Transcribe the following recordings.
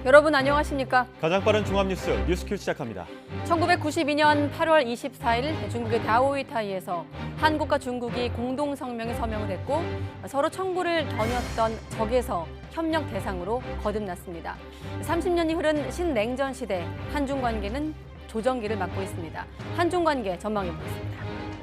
여러분 안녕하십니까? 가장 빠른 종합뉴스 뉴스큐 시작합니다. 1992년 8월 24일 중국의 다오이타이에서 한국과 중국이 공동 성명에 서명을 했고 서로 청구를 겨눴던 적에서 협력 대상으로 거듭났습니다. 30년이 흐른 신냉전 시대 한중 관계는 조정기를 맞고 있습니다. 한중 관계 전망해 보겠습니다.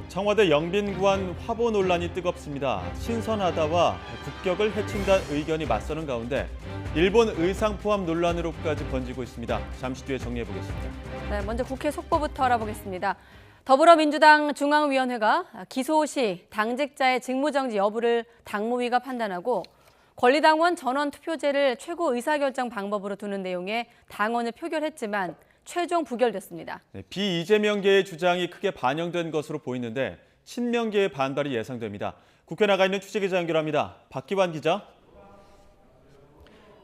청와대 영빈관 화보 논란이 뜨겁습니다. 신선하다와 국격을 해친다는 의견이 맞서는 가운데 일본 의상 포함 논란으로까지 번지고 있습니다. 잠시 뒤에 정리해 보겠습니다. 네, 먼저 국회 속보부터 알아보겠습니다. 더불어민주당 중앙위원회가 기소 시 당직자의 직무정지 여부를 당무위가 판단하고 권리당원 전원 투표제를 최고 의사결정 방법으로 두는 내용의 당원을 표결했지만 최종 부결됐습니다. 비이재명계의 주장이 크게 반영된 것으로 보이는데 친명계의 반발이 예상됩니다. 국회 나가 있는 취재기자 연결합니다. 박기환 기자.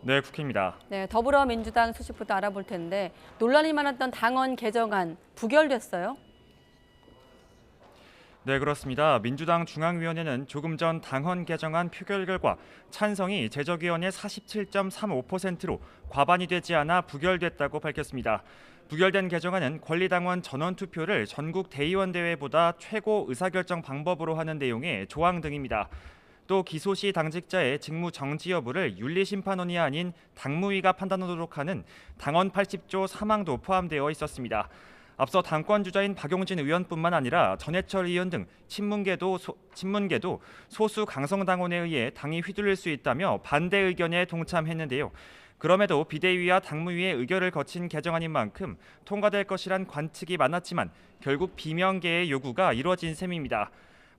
네, 국회입니다. 네, 더불어민주당 소식부터 알아볼 텐데 논란이 많았던 당원 개정안 부결됐어요? 네, 그렇습니다. 민주당 중앙위원회는 조금 전 당헌 개정안 표결 결과 찬성이 제적위원회 47.35%로 과반이 되지 않아 부결됐다고 밝혔습니다. 부결된 개정안은 권리당원 전원 투표를 전국 대의원 대회보다 최고 의사결정 방법으로 하는 내용의 조항 등입니다. 또 기소 시 당직자의 직무 정지 여부를 윤리심판원이 아닌 당무위가 판단하도록 하는 당헌 80조 3항도 포함되어 있었습니다. 앞서 당권 주자인 박용진 의원뿐만 아니라 전해철 의원 등 친문계도 소수 강성당원에 의해 당이 휘둘릴 수 있다며 반대 의견에 동참했는데요. 그럼에도 비대위와 당무위의 의결을 거친 개정안인 만큼 통과될 것이란 관측이 많았지만 결국 비명계의 요구가 이루어진 셈입니다.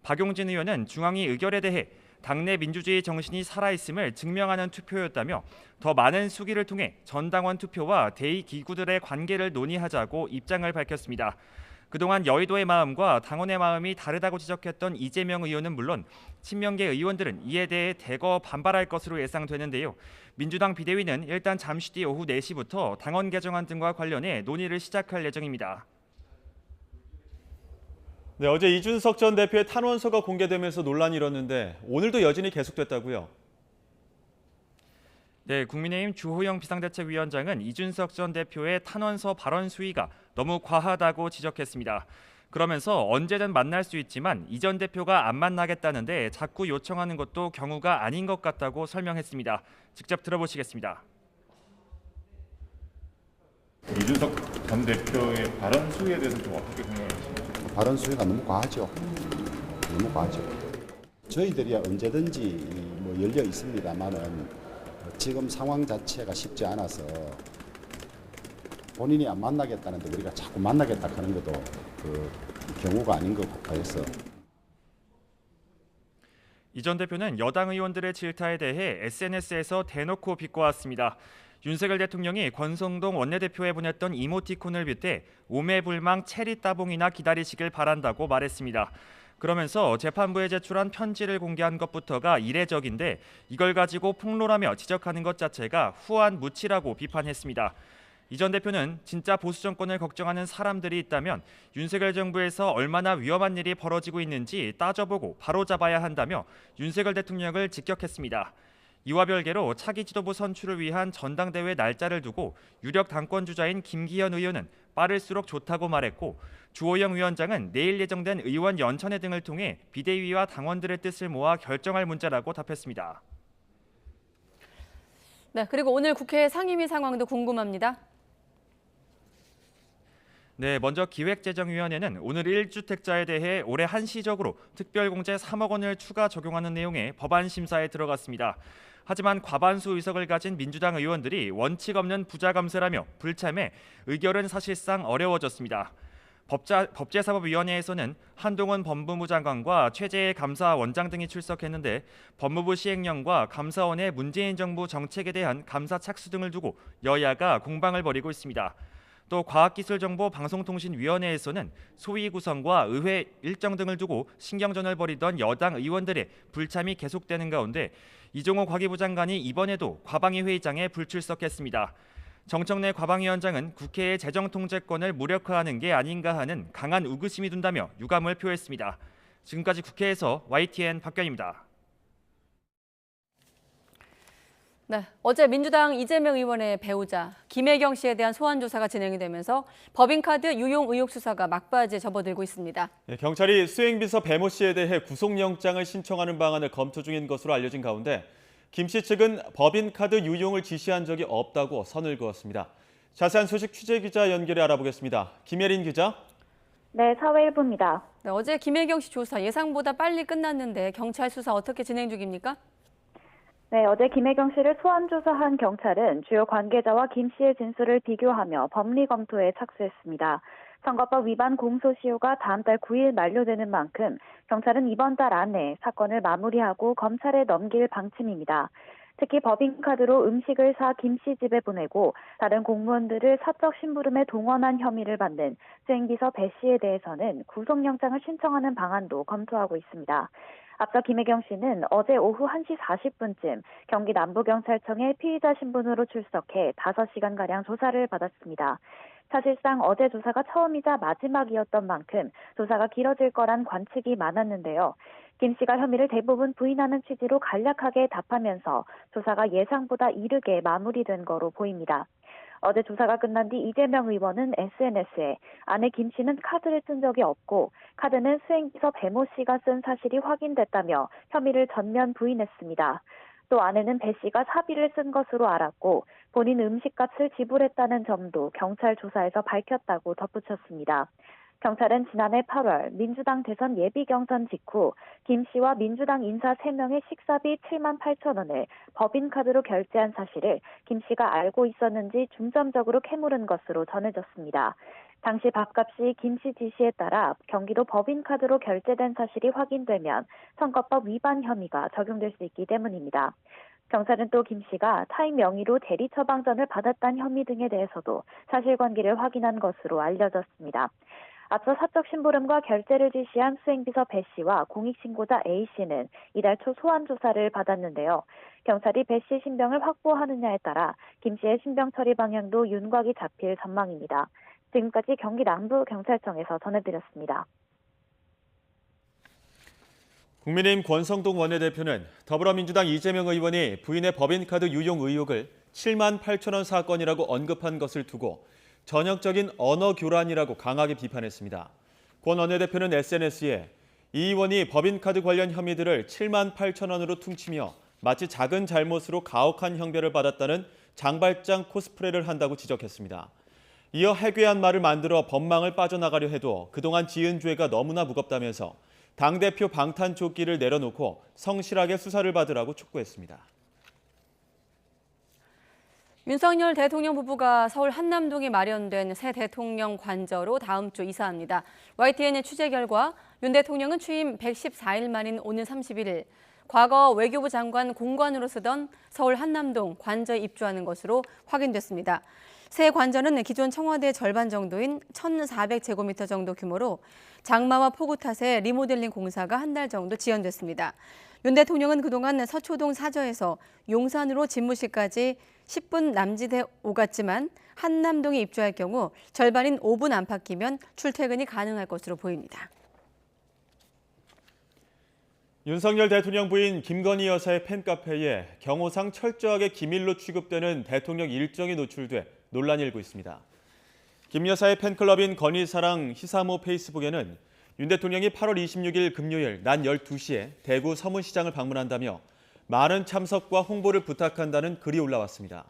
박용진 의원은 중앙위 의결에 대해 당내 민주주의 정신이 살아있음을 증명하는 투표였다며 더 많은 수기를 통해 전당원 투표와 대의 기구들의 관계를 논의하자고 입장을 밝혔습니다. 그동안 여의도의 마음과 당원의 마음이 다르다고 지적했던 이재명 의원은 물론 친명계 의원들은 이에 대해 대거 반발할 것으로 예상되는데요. 민주당 비대위는 일단 잠시 뒤 오후 4시부터 당헌 개정안 등과 관련해 논의를 시작할 예정입니다. 네, 어제 이준석 전 대표의 탄원서가 공개되면서 논란이 일었는데 오늘도 여전히 계속됐다고요? 네, 국민의힘 주호영 비상대책위원장은 이준석 전 대표의 탄원서 발언 수위가 너무 과하다고 지적했습니다. 그러면서 언제든 만날 수 있지만 이 전 대표가 안 만나겠다는데 자꾸 요청하는 것도 경우가 아닌 것 같다고 설명했습니다. 직접 들어보시겠습니다. 이준석 전 대표의 발언 수위에 대해서 좀 어떻게 생각하십니까? 발언 수위가 너무 과하죠. 너무 과하죠. 저희들이 언제든지 열려 있습니다만은 지금 상황 자체가 쉽지 않아서 본인이 안 만나겠다는데 우리가 자꾸 만나겠다 하는 것도 경우가 아닌 것 같아서. 이 전 대표는 여당 의원들의 질타에 대해 SNS에서 대놓고 비꼬았습니다. 윤석열 대통령이 권성동 원내대표에 보냈던 이모티콘을 빗대 오매불망 체리 따봉이나 기다리시길 바란다고 말했습니다. 그러면서 재판부에 제출한 편지를 공개한 것부터가 이례적인데 이걸 가지고 폭로라며 지적하는 것 자체가 후한 무치라고 비판했습니다. 이 전 대표는 진짜 보수 정권을 걱정하는 사람들이 있다면 윤석열 정부에서 얼마나 위험한 일이 벌어지고 있는지 따져보고 바로잡아야 한다며 윤석열 대통령을 직격했습니다. 이와 별개로 차기 지도부 선출을 위한 전당대회 날짜를 두고 유력 당권 주자인 김기현 의원은 빠를수록 좋다고 말했고 주호영 위원장은 내일 예정된 의원 연천회 등을 통해 비대위와 당원들의 뜻을 모아 결정할 문제라고 답했습니다. 네, 그리고 오늘 국회 상임위 상황도 궁금합니다. 네, 먼저 기획재정위원회는 오늘 1주택자에 대해 올해 한시적으로 특별공제 3억 원을 추가 적용하는 내용의 법안 심사에 들어갔습니다. 하지만 과반수 의석을 가진 민주당 의원들이 원칙 없는 부자 감세라며 불참해 의결은 사실상 어려워졌습니다. 법제사법위원회에서는 한동훈 법무부 장관과 최재해 감사원장 등이 출석했는데 법무부 시행령과 감사원의 문재인 정부 정책에 대한 감사 착수 등을 두고 여야가 공방을 벌이고 있습니다. 또 과학기술정보방송통신위원회에서는 소위 구성과 의회 일정 등을 두고 신경전을 벌이던 여당 의원들의 불참이 계속되는 가운데 이종호 과기부 장관이 이번에도 과방위 회의장에 불출석했습니다. 정청래 과방위원장은 국회의 재정통제권을 무력화하는 게 아닌가 하는 강한 의구심이 든다며 유감을 표했습니다. 지금까지 국회에서 YTN 박견입니다. 네, 어제 민주당 이재명 의원의 배우자 김혜경 씨에 대한 소환 조사가 진행이 되면서 법인카드 유용 의혹 수사가 막바지에 접어들고 있습니다. 경찰이 수행비서 배모 씨에 대해 구속영장을 신청하는 방안을 검토 중인 것으로 알려진 가운데 김 씨 측은 법인카드 유용을 지시한 적이 없다고 선을 그었습니다. 자세한 소식 취재기자 연결해 알아보겠습니다. 김예린 기자. 네, 사회일보입니다. 네, 어제 김혜경 씨 조사 예상보다 빨리 끝났는데 경찰 수사 어떻게 진행 중입니까? 네, 어제 김혜경 씨를 소환 조사한 경찰은 주요 관계자와 김 씨의 진술을 비교하며 법리 검토에 착수했습니다. 선거법 위반 공소시효가 다음 달 9일 만료되는 만큼 경찰은 이번 달 안에 사건을 마무리하고 검찰에 넘길 방침입니다. 특히 법인카드로 음식을 사 김 씨 집에 보내고 다른 공무원들을 사적 심부름에 동원한 혐의를 받는 수행비서 배 씨에 대해서는 구속영장을 신청하는 방안도 검토하고 있습니다. 앞서 김혜경 씨는 어제 오후 1시 40분쯤 경기 남부경찰청에 피의자 신분으로 출석해 5시간가량 조사를 받았습니다. 사실상 어제 조사가 처음이자 마지막이었던 만큼 조사가 길어질 거란 관측이 많았는데요. 김 씨가 혐의를 대부분 부인하는 취지로 간략하게 답하면서 조사가 예상보다 이르게 마무리된 거로 보입니다. 어제 조사가 끝난 뒤 이재명 의원은 SNS에 아내 김 씨는 카드를 쓴 적이 없고 카드는 수행비서 배모 씨가 쓴 사실이 확인됐다며 혐의를 전면 부인했습니다. 또 아내는 배 씨가 사비를 쓴 것으로 알았고 본인 음식값을 지불했다는 점도 경찰 조사에서 밝혔다고 덧붙였습니다. 경찰은 지난해 8월 민주당 대선 예비경선 직후 김 씨와 민주당 인사 3명의 식사비 7만 8천 원을 법인카드로 결제한 사실을 김 씨가 알고 있었는지 중점적으로 캐물은 것으로 전해졌습니다. 당시 밥값이 김 씨 지시에 따라 경기도 법인카드로 결제된 사실이 확인되면 선거법 위반 혐의가 적용될 수 있기 때문입니다. 경찰은 또 김 씨가 타인 명의로 대리 처방전을 받았다는 혐의 등에 대해서도 사실관계를 확인한 것으로 알려졌습니다. 앞서 사적 심부름과 결제를 지시한 수행비서 배 씨와 공익신고자 A 씨는 이달 초 소환 조사를 받았는데요. 경찰이 배 씨 신병을 확보하느냐에 따라 김 씨의 신병 처리 방향도 윤곽이 잡힐 전망입니다. 지금까지 경기 남부경찰청에서 전해드렸습니다. 국민의힘 권성동 원내대표는 더불어민주당 이재명 의원이 부인의 법인카드 유용 의혹을 7만 8천 원 사건이라고 언급한 것을 두고 전형적인 언어 교란이라고 강하게 비판했습니다. 권 원내대표는 SNS에 이 의원이 법인카드 관련 혐의들을 7만 8천 원으로 퉁치며 마치 작은 잘못으로 가혹한 형벌을 받았다는 장발장 코스프레를 한다고 지적했습니다. 이어 해괴한 말을 만들어 법망을 빠져나가려 해도 그동안 지은 죄가 너무나 무겁다면서 당대표 방탄조끼를 내려놓고 성실하게 수사를 받으라고 촉구했습니다. 윤석열 대통령 부부가 서울 한남동에 마련된 새 대통령 관저로 다음 주 이사합니다. YTN의 취재 결과 윤 대통령은 취임 114일 만인 오는 31일 과거 외교부 장관 공관으로 쓰던 서울 한남동 관저에 입주하는 것으로 확인됐습니다. 새 관저는 기존 청와대 절반 정도인 1,400제곱미터 정도 규모로 장마와 폭우 탓에 리모델링 공사가 한 달 정도 지연됐습니다. 윤 대통령은 그동안 서초동 사저에서 용산으로 집무실까지 10분 남짓해 오갔지만 한남동에 입주할 경우 절반인 5분 안팎이면 출퇴근이 가능할 것으로 보입니다. 윤석열 대통령 부인 김건희 여사의 팬카페에 경호상 철저하게 기밀로 취급되는 대통령 일정이 노출돼 논란이 일고 있습니다. 김 여사의 팬클럽인 건희사랑 희사모 페이스북에는 윤 대통령이 8월 26일 금요일 낮 12시에 대구 서문시장을 방문한다며 많은 참석과 홍보를 부탁한다는 글이 올라왔습니다.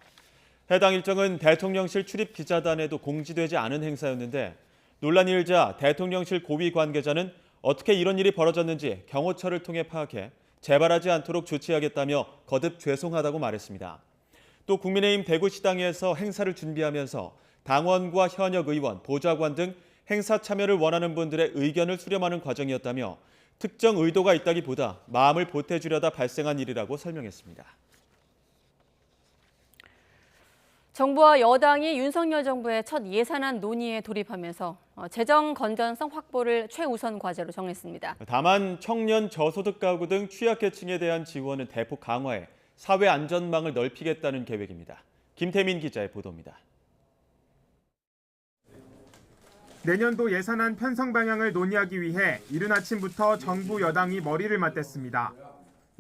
해당 일정은 대통령실 출입 기자단에도 공지되지 않은 행사였는데 논란이 일자 대통령실 고위 관계자는 어떻게 이런 일이 벌어졌는지 경호처를 통해 파악해 재발하지 않도록 조치하겠다며 거듭 죄송하다고 말했습니다. 또 국민의힘 대구시당에서 행사를 준비하면서 당원과 현역 의원, 보좌관 등 행사 참여를 원하는 분들의 의견을 수렴하는 과정이었다며 특정 의도가 있다기보다 마음을 보태주려다 발생한 일이라고 설명했습니다. 정부와 여당이 윤석열 정부의 첫 예산안 논의에 돌입하면서 재정 건전성 확보를 최우선 과제로 정했습니다. 다만 청년, 저소득 가구 등 취약계층에 대한 지원은 대폭 강화해 사회 안전망을 넓히겠다는 계획입니다. 김태민 기자의 보도입니다. 내년도 예산안 편성 방향을 논의하기 위해 이른 아침부터 정부 여당이 머리를 맞댔습니다.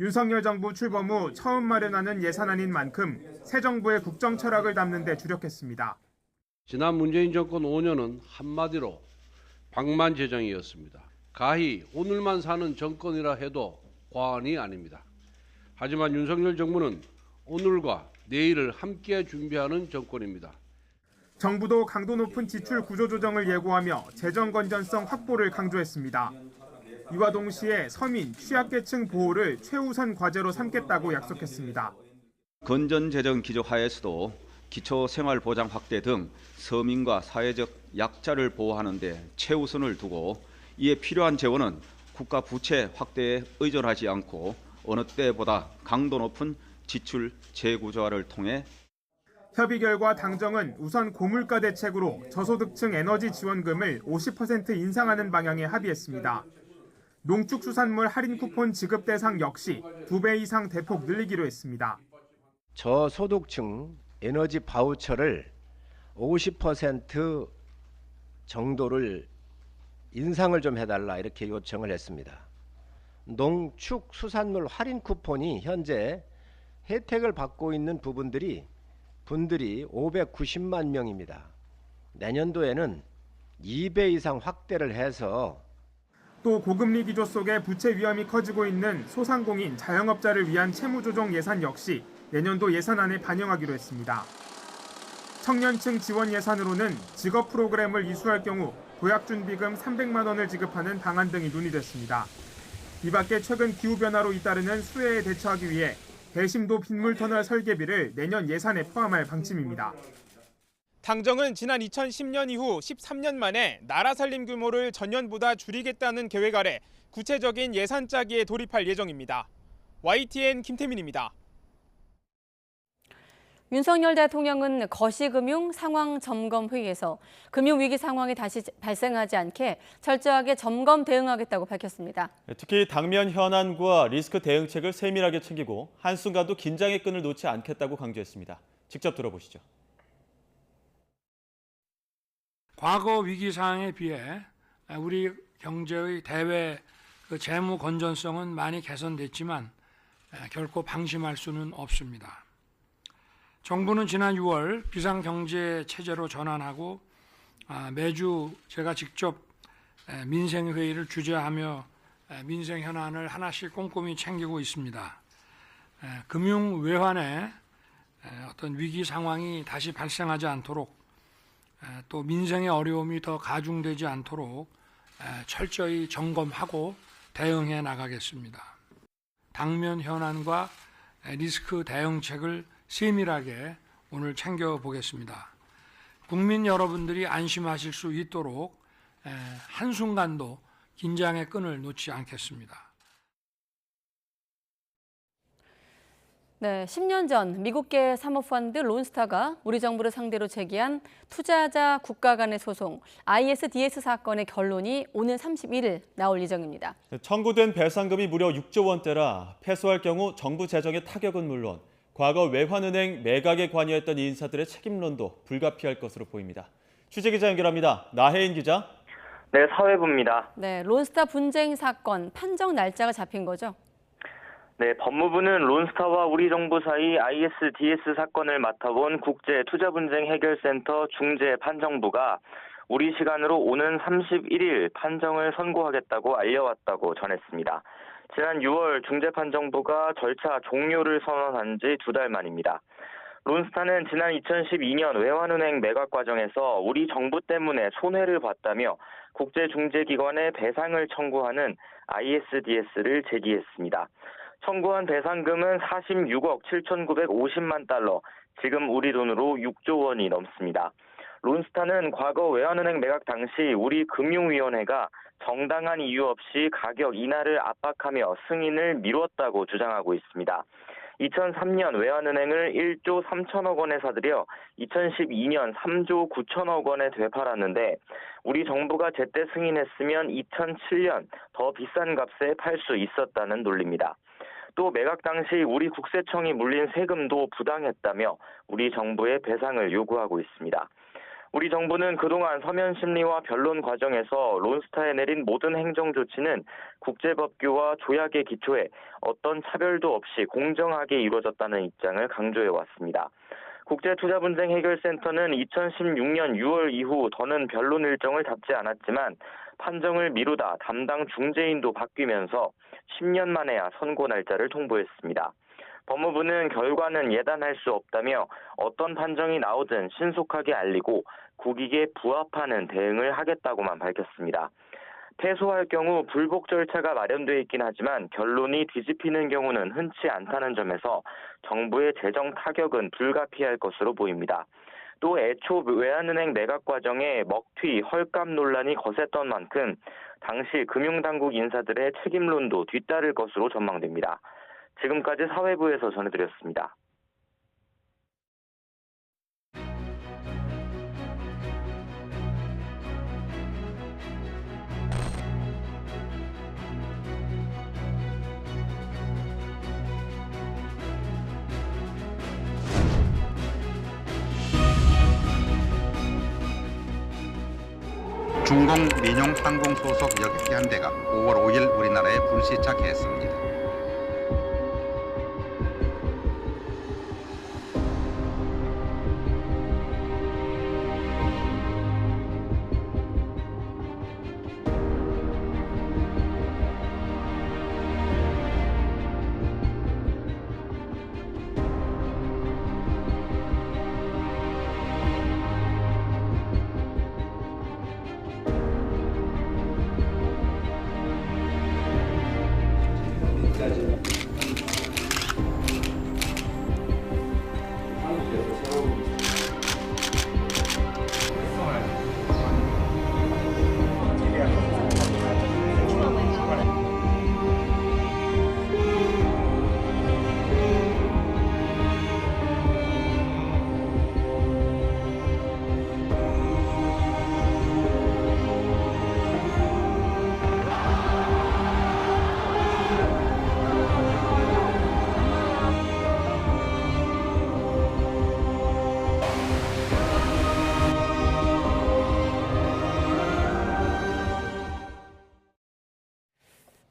윤석열 정부 출범 후 처음 마련하는 예산안인 만큼 새 정부의 국정 철학을 담는 데 주력했습니다. 지난 문재인 정권 5년은 한마디로 방만 재정이었습니다. 가히 오늘만 사는 정권이라 해도 과언이 아닙니다. 하지만 윤석열 정부는 오늘과 내일을 함께 준비하는 정권입니다. 정부도 강도 높은 지출 구조 조정을 예고하며 재정 건전성 확보를 강조했습니다. 이와 동시에 서민, 취약계층 보호를 최우선 과제로 삼겠다고 약속했습니다. 건전재정 기조 하에서도 기초생활보장 확대 등 서민과 사회적 약자를 보호하는 데 최우선을 두고 이에 필요한 재원은 국가 부채 확대에 의존하지 않고 어느 때보다 강도 높은 지출 재구조화를 통해 협의 결과 당정은 우선 고물가 대책으로 저소득층 에너지 지원금을 50% 인상하는 방향에 합의했습니다. 농축수산물 할인 쿠폰 지급 대상 역시 2배 이상 대폭 늘리기로 했습니다. 저소득층 에너지 바우처를 50% 정도를 인상을 좀 해달라 이렇게 요청을 했습니다. 농축수산물 할인 쿠폰이 현재 혜택을 받고 있는 분들이 590만 명입니다. 내년도에는 2배 이상 확대를 해서 또 고금리 기조 속에 부채 위험이 커지고 있는 소상공인, 자영업자를 위한 채무조정 예산 역시 내년도 예산안에 반영하기로 했습니다. 청년층 지원 예산으로는 직업 프로그램을 이수할 경우 도약준비금 300만 원을 지급하는 방안 등이 논의됐습니다. 이 밖에 최근 기후변화로 잇따르는 수해에 대처하기 위해 대심도 빗물터널 설계비를 내년 예산에 포함할 방침입니다. 당정은 지난 2010년 이후 13년 만에 나라 살림 규모를 전년보다 줄이겠다는 계획 아래 구체적인 예산 짜기에 돌입할 예정입니다. YTN 김태민입니다. 윤석열 대통령은 거시금융 상황점검회의에서 금융위기 상황이 다시 발생하지 않게 철저하게 점검 대응하겠다고 밝혔습니다. 특히 당면 현안과 리스크 대응책을 세밀하게 챙기고 한순간도 긴장의 끈을 놓지 않겠다고 강조했습니다. 직접 들어보시죠. 과거 위기 상황에 비해 우리 경제의 대외 재무 건전성은 많이 개선됐지만 결코 방심할 수는 없습니다. 정부는 지난 6월 비상경제 체제로 전환하고 매주 제가 직접 민생회의를 주재하며 민생 현안을 하나씩 꼼꼼히 챙기고 있습니다. 금융 외환의 어떤 위기 상황이 다시 발생하지 않도록 또 민생의 어려움이 더 가중되지 않도록 철저히 점검하고 대응해 나가겠습니다. 당면 현안과 리스크 대응책을 세밀하게 오늘 챙겨보겠습니다. 국민 여러분들이 안심하실 수 있도록 한순간도 긴장의 끈을 놓지 않겠습니다. 네, 10년 전 미국계 사모펀드 론스타가 우리 정부를 상대로 제기한 투자자 국가 간의 소송 ISDS 사건의 결론이 오는 31일 나올 예정입니다. 청구된 배상금이 무려 6조 원대라 패소할 경우 정부 재정의 타격은 물론 과거 외환은행 매각에 관여했던 인사들의 책임론도 불가피할 것으로 보입니다. 취재기자 연결합니다. 나혜인 기자. 네, 사회부입니다. 네, 론스타 분쟁 사건 판정 날짜가 잡힌 거죠? 네, 법무부는 론스타와 우리 정부 사이 ISDS 사건을 맡아본 국제투자분쟁해결센터 중재판정부가 우리 시간으로 오는 31일 판정을 선고하겠다고 알려왔다고 전했습니다. 지난 6월 중재판정부가 절차 종료를 선언한 지 2달 만입니다. 론스타는 지난 2012년 외환은행 매각 과정에서 우리 정부 때문에 손해를 봤다며 국제중재기관에 배상을 청구하는 ISDS를 제기했습니다. 청구한 배상금은 46억 7,950만 달러, 지금 우리 돈으로 6조 원이 넘습니다. 론스타는 과거 외환은행 매각 당시 우리 금융위원회가 정당한 이유 없이 가격 인하를 압박하며 승인을 미뤘다고 주장하고 있습니다. 2003년 외환은행을 1조 3천억 원에 사들여 2012년 3조 9천억 원에 되팔았는데 우리 정부가 제때 승인했으면 2007년 더 비싼 값에 팔 수 있었다는 논리입니다. 또 매각 당시 우리 국세청이 물린 세금도 부당했다며 우리 정부에 배상을 요구하고 있습니다. 우리 정부는 그동안 서면 심리와 변론 과정에서 론스타에 내린 모든 행정 조치는 국제법규와 조약에 기초해 어떤 차별도 없이 공정하게 이루어졌다는 입장을 강조해 왔습니다. 국제투자분쟁 해결센터는 2016년 6월 이후 더는 변론 일정을 잡지 않았지만 판정을 미루다 담당 중재인도 바뀌면서 10년 만에야 선고 날짜를 통보했습니다. 법무부는 결과는 예단할 수 없다며 어떤 판정이 나오든 신속하게 알리고 국익에 부합하는 대응을 하겠다고만 밝혔습니다. 패소할 경우 불복 절차가 마련돼 있긴 하지만 결론이 뒤집히는 경우는 흔치 않다는 점에서 정부의 재정 타격은 불가피할 것으로 보입니다. 또 애초 외환은행 매각 과정에 먹튀, 헐값 논란이 거셌던 만큼 당시 금융당국 인사들의 책임론도 뒤따를 것으로 전망됩니다. 지금까지 사회부에서 전해드렸습니다. 중공 민용 항공 소속 여객기 한 대가 5월 5일 우리나라에 불시착했습니다.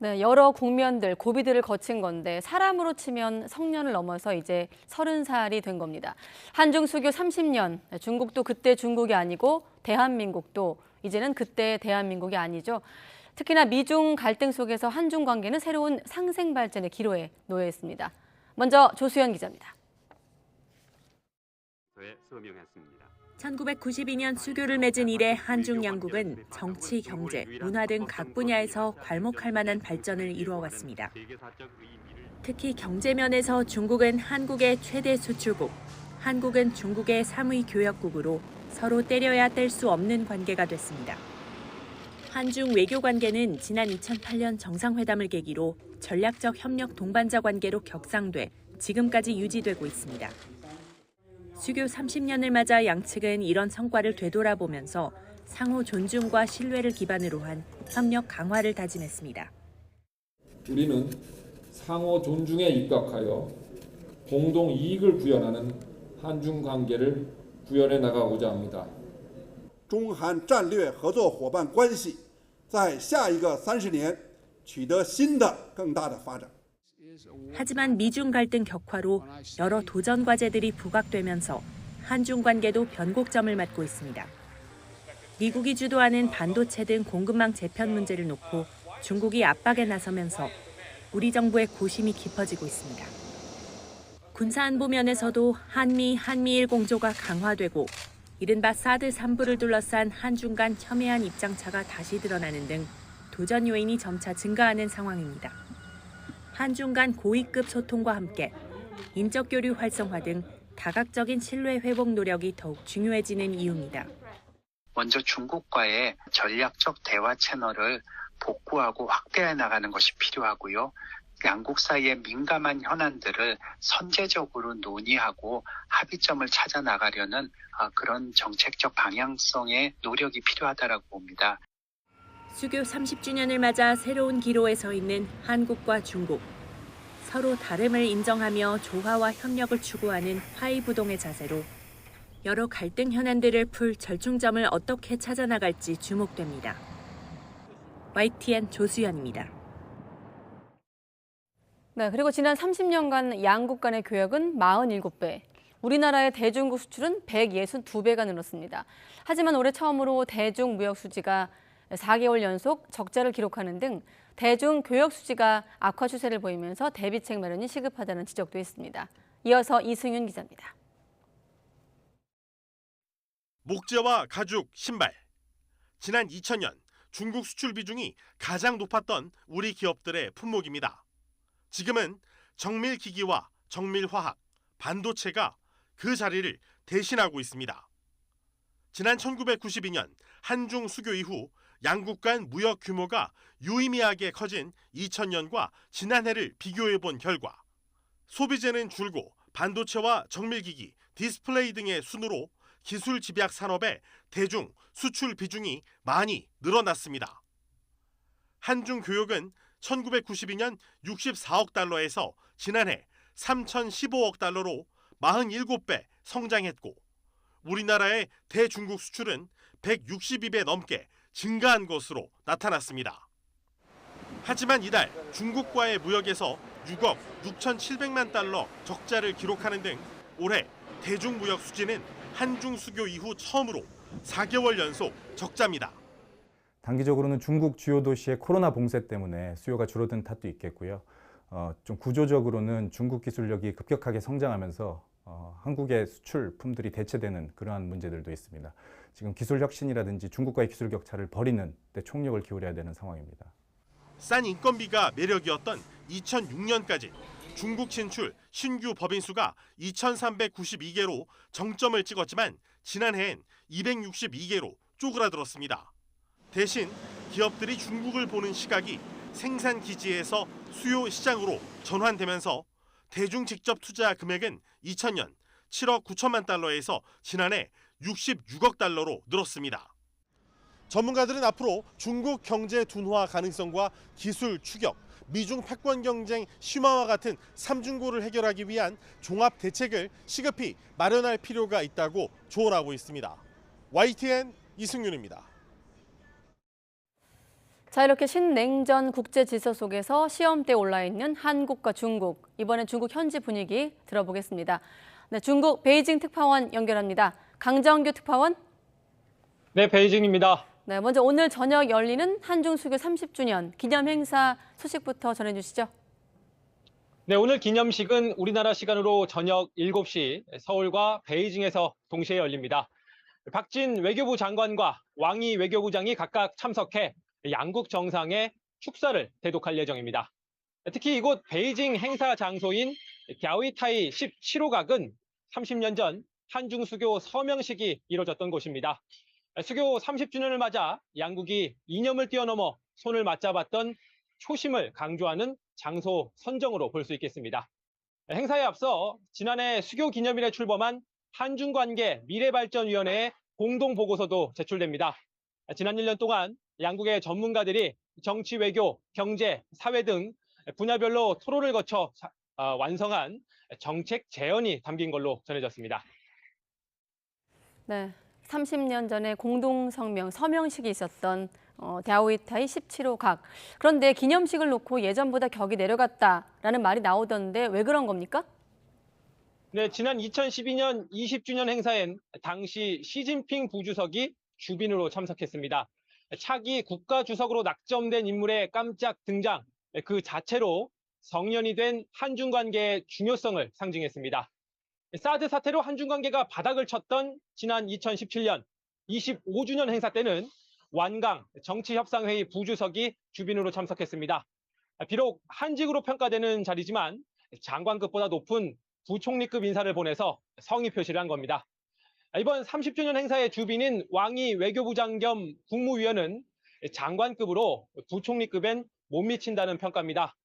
네, 여러 국면들, 고비들을 거친 건데 사람으로 치면 성년을 넘어서 이제 30살이 된 겁니다. 한중 수교 30년, 중국도 그때 중국이 아니고 대한민국도 이제는 그때 대한민국이 아니죠. 특히나 미중 갈등 속에서 한중 관계는 새로운 상생 발전의 기로에 놓여 있습니다. 먼저 조수연 기자입니다. 1992년 수교를 맺은 이래 한중 양국은 정치, 경제, 문화 등 각 분야에서 괄목할 만한 발전을 이루어왔습니다. 특히 경제 면에서 중국은 한국의 최대 수출국, 한국은 중국의 3위 교역국으로 서로 때려야 뗄 수 없는 관계가 됐습니다. 한중 외교 관계는 지난 2008년 정상회담을 계기로 전략적 협력 동반자 관계로 격상돼 지금까지 유지되고 있습니다. 수교 30년을 맞아 양측은 이런 성과를 되돌아보면서 상호 존중과 신뢰를 기반으로 한 협력 강화를 다짐했습니다. 우리는 상호 존중에 입각하여 공동 이익을 구현하는 한중 관계를 구현해 나가고자 합니다. 中韩战略合作伙伴关系在下一个30年取得新的更大的发展。 하지만 미중 갈등 격화로 여러 도전 과제들이 부각되면서 한중 관계도 변곡점을 맞고 있습니다. 미국이 주도하는 반도체 등 공급망 재편 문제를 놓고 중국이 압박에 나서면서 우리 정부의 고심이 깊어지고 있습니다. 군사안보 면에서도 한미일 공조가 강화되고 이른바 사드 3부를 둘러싼 한중 간 첨예한 입장차가 다시 드러나는 등 도전 요인이 점차 증가하는 상황입니다. 한중 간 고위급 소통과 함께 인적 교류 활성화 등 다각적인 신뢰 회복 노력이 더욱 중요해지는 이유입니다. 먼저 중국과의 전략적 대화 채널을 복구하고 확대해 나가는 것이 필요하고요. 양국 사이의 민감한 현안들을 선제적으로 논의하고 합의점을 찾아 나가려는 그런 정책적 방향성의 노력이 필요하다고 봅니다. 수교 30주년을 맞아 새로운 기로에 서 있는 한국과 중국. 서로 다름을 인정하며 조화와 협력을 추구하는 화의부동의 자세로 여러 갈등 현안들을 풀 절충점을 어떻게 찾아 나갈지 주목됩니다. YTN 조수연입니다. 네, 그리고 지난 30년간 양국 간의 교역은 47배, 우리나라의 대중국 수출은 162배가 늘었습니다. 하지만 올해 처음으로 대중 무역 수지가 4개월 연속 적자를 기록하는 등 대중 교역 수지가 악화 추세를 보이면서 대비책 마련이 시급하다는 지적도 있습니다. 이어서 이승윤 기자입니다. 목재와 가죽, 신발. 지난 2000년 중국 수출 비중이 가장 높았던 우리 기업들의 품목입니다. 지금은 정밀기기와 정밀화학, 반도체가 그 자리를 대신하고 있습니다. 지난 1992년 한중 수교 이후 양국 간 무역 규모가 유의미하게 커진 2000년과 지난해를 비교해본 결과 소비재는 줄고 반도체와 정밀기기, 디스플레이 등의 순으로 기술 집약 산업의 대중 수출 비중이 많이 늘어났습니다. 한중 교역은 1992년 64억 달러에서 지난해 3,015억 달러로 47배 성장했고 우리나라의 대중국 수출은 162배 넘게 증가한 것으로 나타났습니다. 하지만 이달 중국과의 무역에서 6억 6,700만 달러 적자를 기록하는 등 올해 대중무역 수지는 한중 수교 이후 처음으로 4개월 연속 적자입니다. 단기적으로는 중국 주요 도시의 코로나 봉쇄 때문에 수요가 줄어든 탓도 있겠고요. 좀 구조적으로는 중국 기술력이 급격하게 성장하면서 한국의 수출품들이 대체되는 그러한 문제들도 있습니다. 지금 기술 혁신이라든지 중국과의 기술 격차를 벌이는 데 총력을 기울여야 되는 상황입니다. 싼 인건비가 매력이었던 2006년까지 중국 진출 신규 법인 수가 2,392개로 정점을 찍었지만 지난해엔 262개로 쪼그라들었습니다. 대신 기업들이 중국을 보는 시각이 생산 기지에서 수요 시장으로 전환되면서 대중 직접 투자 금액은 2000년 7억 9천만 달러에서 지난해 66억 달러로 늘었습니다. 전문가들은 앞으로 중국 경제 둔화 가능성과 기술 추격, 미중 패권 경쟁 심화와 같은 삼중고를 해결하기 위한 종합 대책을 시급히 마련할 필요가 있다고 조언하고 있습니다. YTN 이승윤입니다. 자, 이렇게 신냉전 국제 질서 속에서 시험대에 올라 있는 한국과 중국. 이번엔 중국 현지 분위기 들어보겠습니다. 네, 중국 베이징 특파원 연결합니다. 강정규 특파원. 네, 베이징입니다. 네, 먼저 오늘 저녁 열리는 한중 수교 30주년 기념 행사 소식부터 전해주시죠. 네, 오늘 기념식은 우리나라 시간으로 저녁 7시 서울과 베이징에서 동시에 열립니다. 박진 외교부 장관과 왕이 외교부장이 각각 참석해 양국 정상의 축사를 대독할 예정입니다. 특히 이곳 베이징 행사 장소인 갸오이타이 17호각은 30년 전 한중 수교 서명식이 이뤄졌던 곳입니다. 수교 30주년을 맞아 양국이 이념을 뛰어넘어 손을 맞잡았던 초심을 강조하는 장소 선정으로 볼 수 있겠습니다. 행사에 앞서 지난해 수교 기념일에 출범한 한중관계 미래발전위원회의 공동보고서도 제출됩니다. 지난 1년 동안 양국의 전문가들이 정치, 외교, 경제, 사회 등 분야별로 토론을 거쳐 완성한 정책 제언이 담긴 걸로 전해졌습니다. 네, 30년 전에 공동성명 서명식이 있었던 갸오이타이 17호 각. 그런데 기념식을 놓고 예전보다 격이 내려갔다라는 말이 나오던데 왜 그런 겁니까? 네, 지난 2012년 20주년 행사엔 당시 시진핑 부주석이 주빈으로 참석했습니다. 차기 국가주석으로 낙점된 인물의 깜짝 등장, 그 자체로 성년이 된 한중 관계의 중요성을 상징했습니다. 사드 사태로 한중 관계가 바닥을 쳤던 지난 2017년 25주년 행사 때는 완강 정치협상회의 부주석이 주빈으로 참석했습니다. 비록 한직으로 평가되는 자리지만 장관급보다 높은 부총리급 인사를 보내서 성의 표시를 한 겁니다. 이번 30주년 행사의 주빈인 왕이 외교부장 겸 국무위원은 장관급으로 부총리급엔 못 미친다는 평가입니다.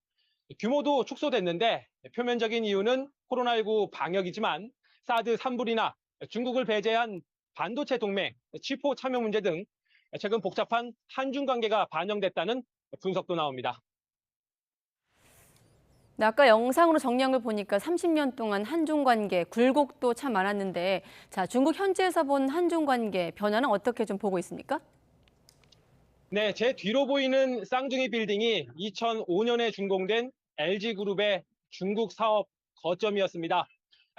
규모도 축소됐는데 표면적인 이유는 코로나19 방역이지만 사드 3불이나 중국을 배제한 반도체 동맹, 치포 참여 문제 등 최근 복잡한 한중 관계가 반영됐다는 분석도 나옵니다. 네, 아까 영상으로 정리한 걸 보니까 30년 동안 한중 관계 굴곡도 참 많았는데, 자, 중국 현지에서 본 한중 관계 변화는 어떻게 좀 보고 있습니까? 네, 제 뒤로 보이는 쌍둥이 빌딩이 2005년에 준공된 LG그룹의 중국 사업 거점이었습니다.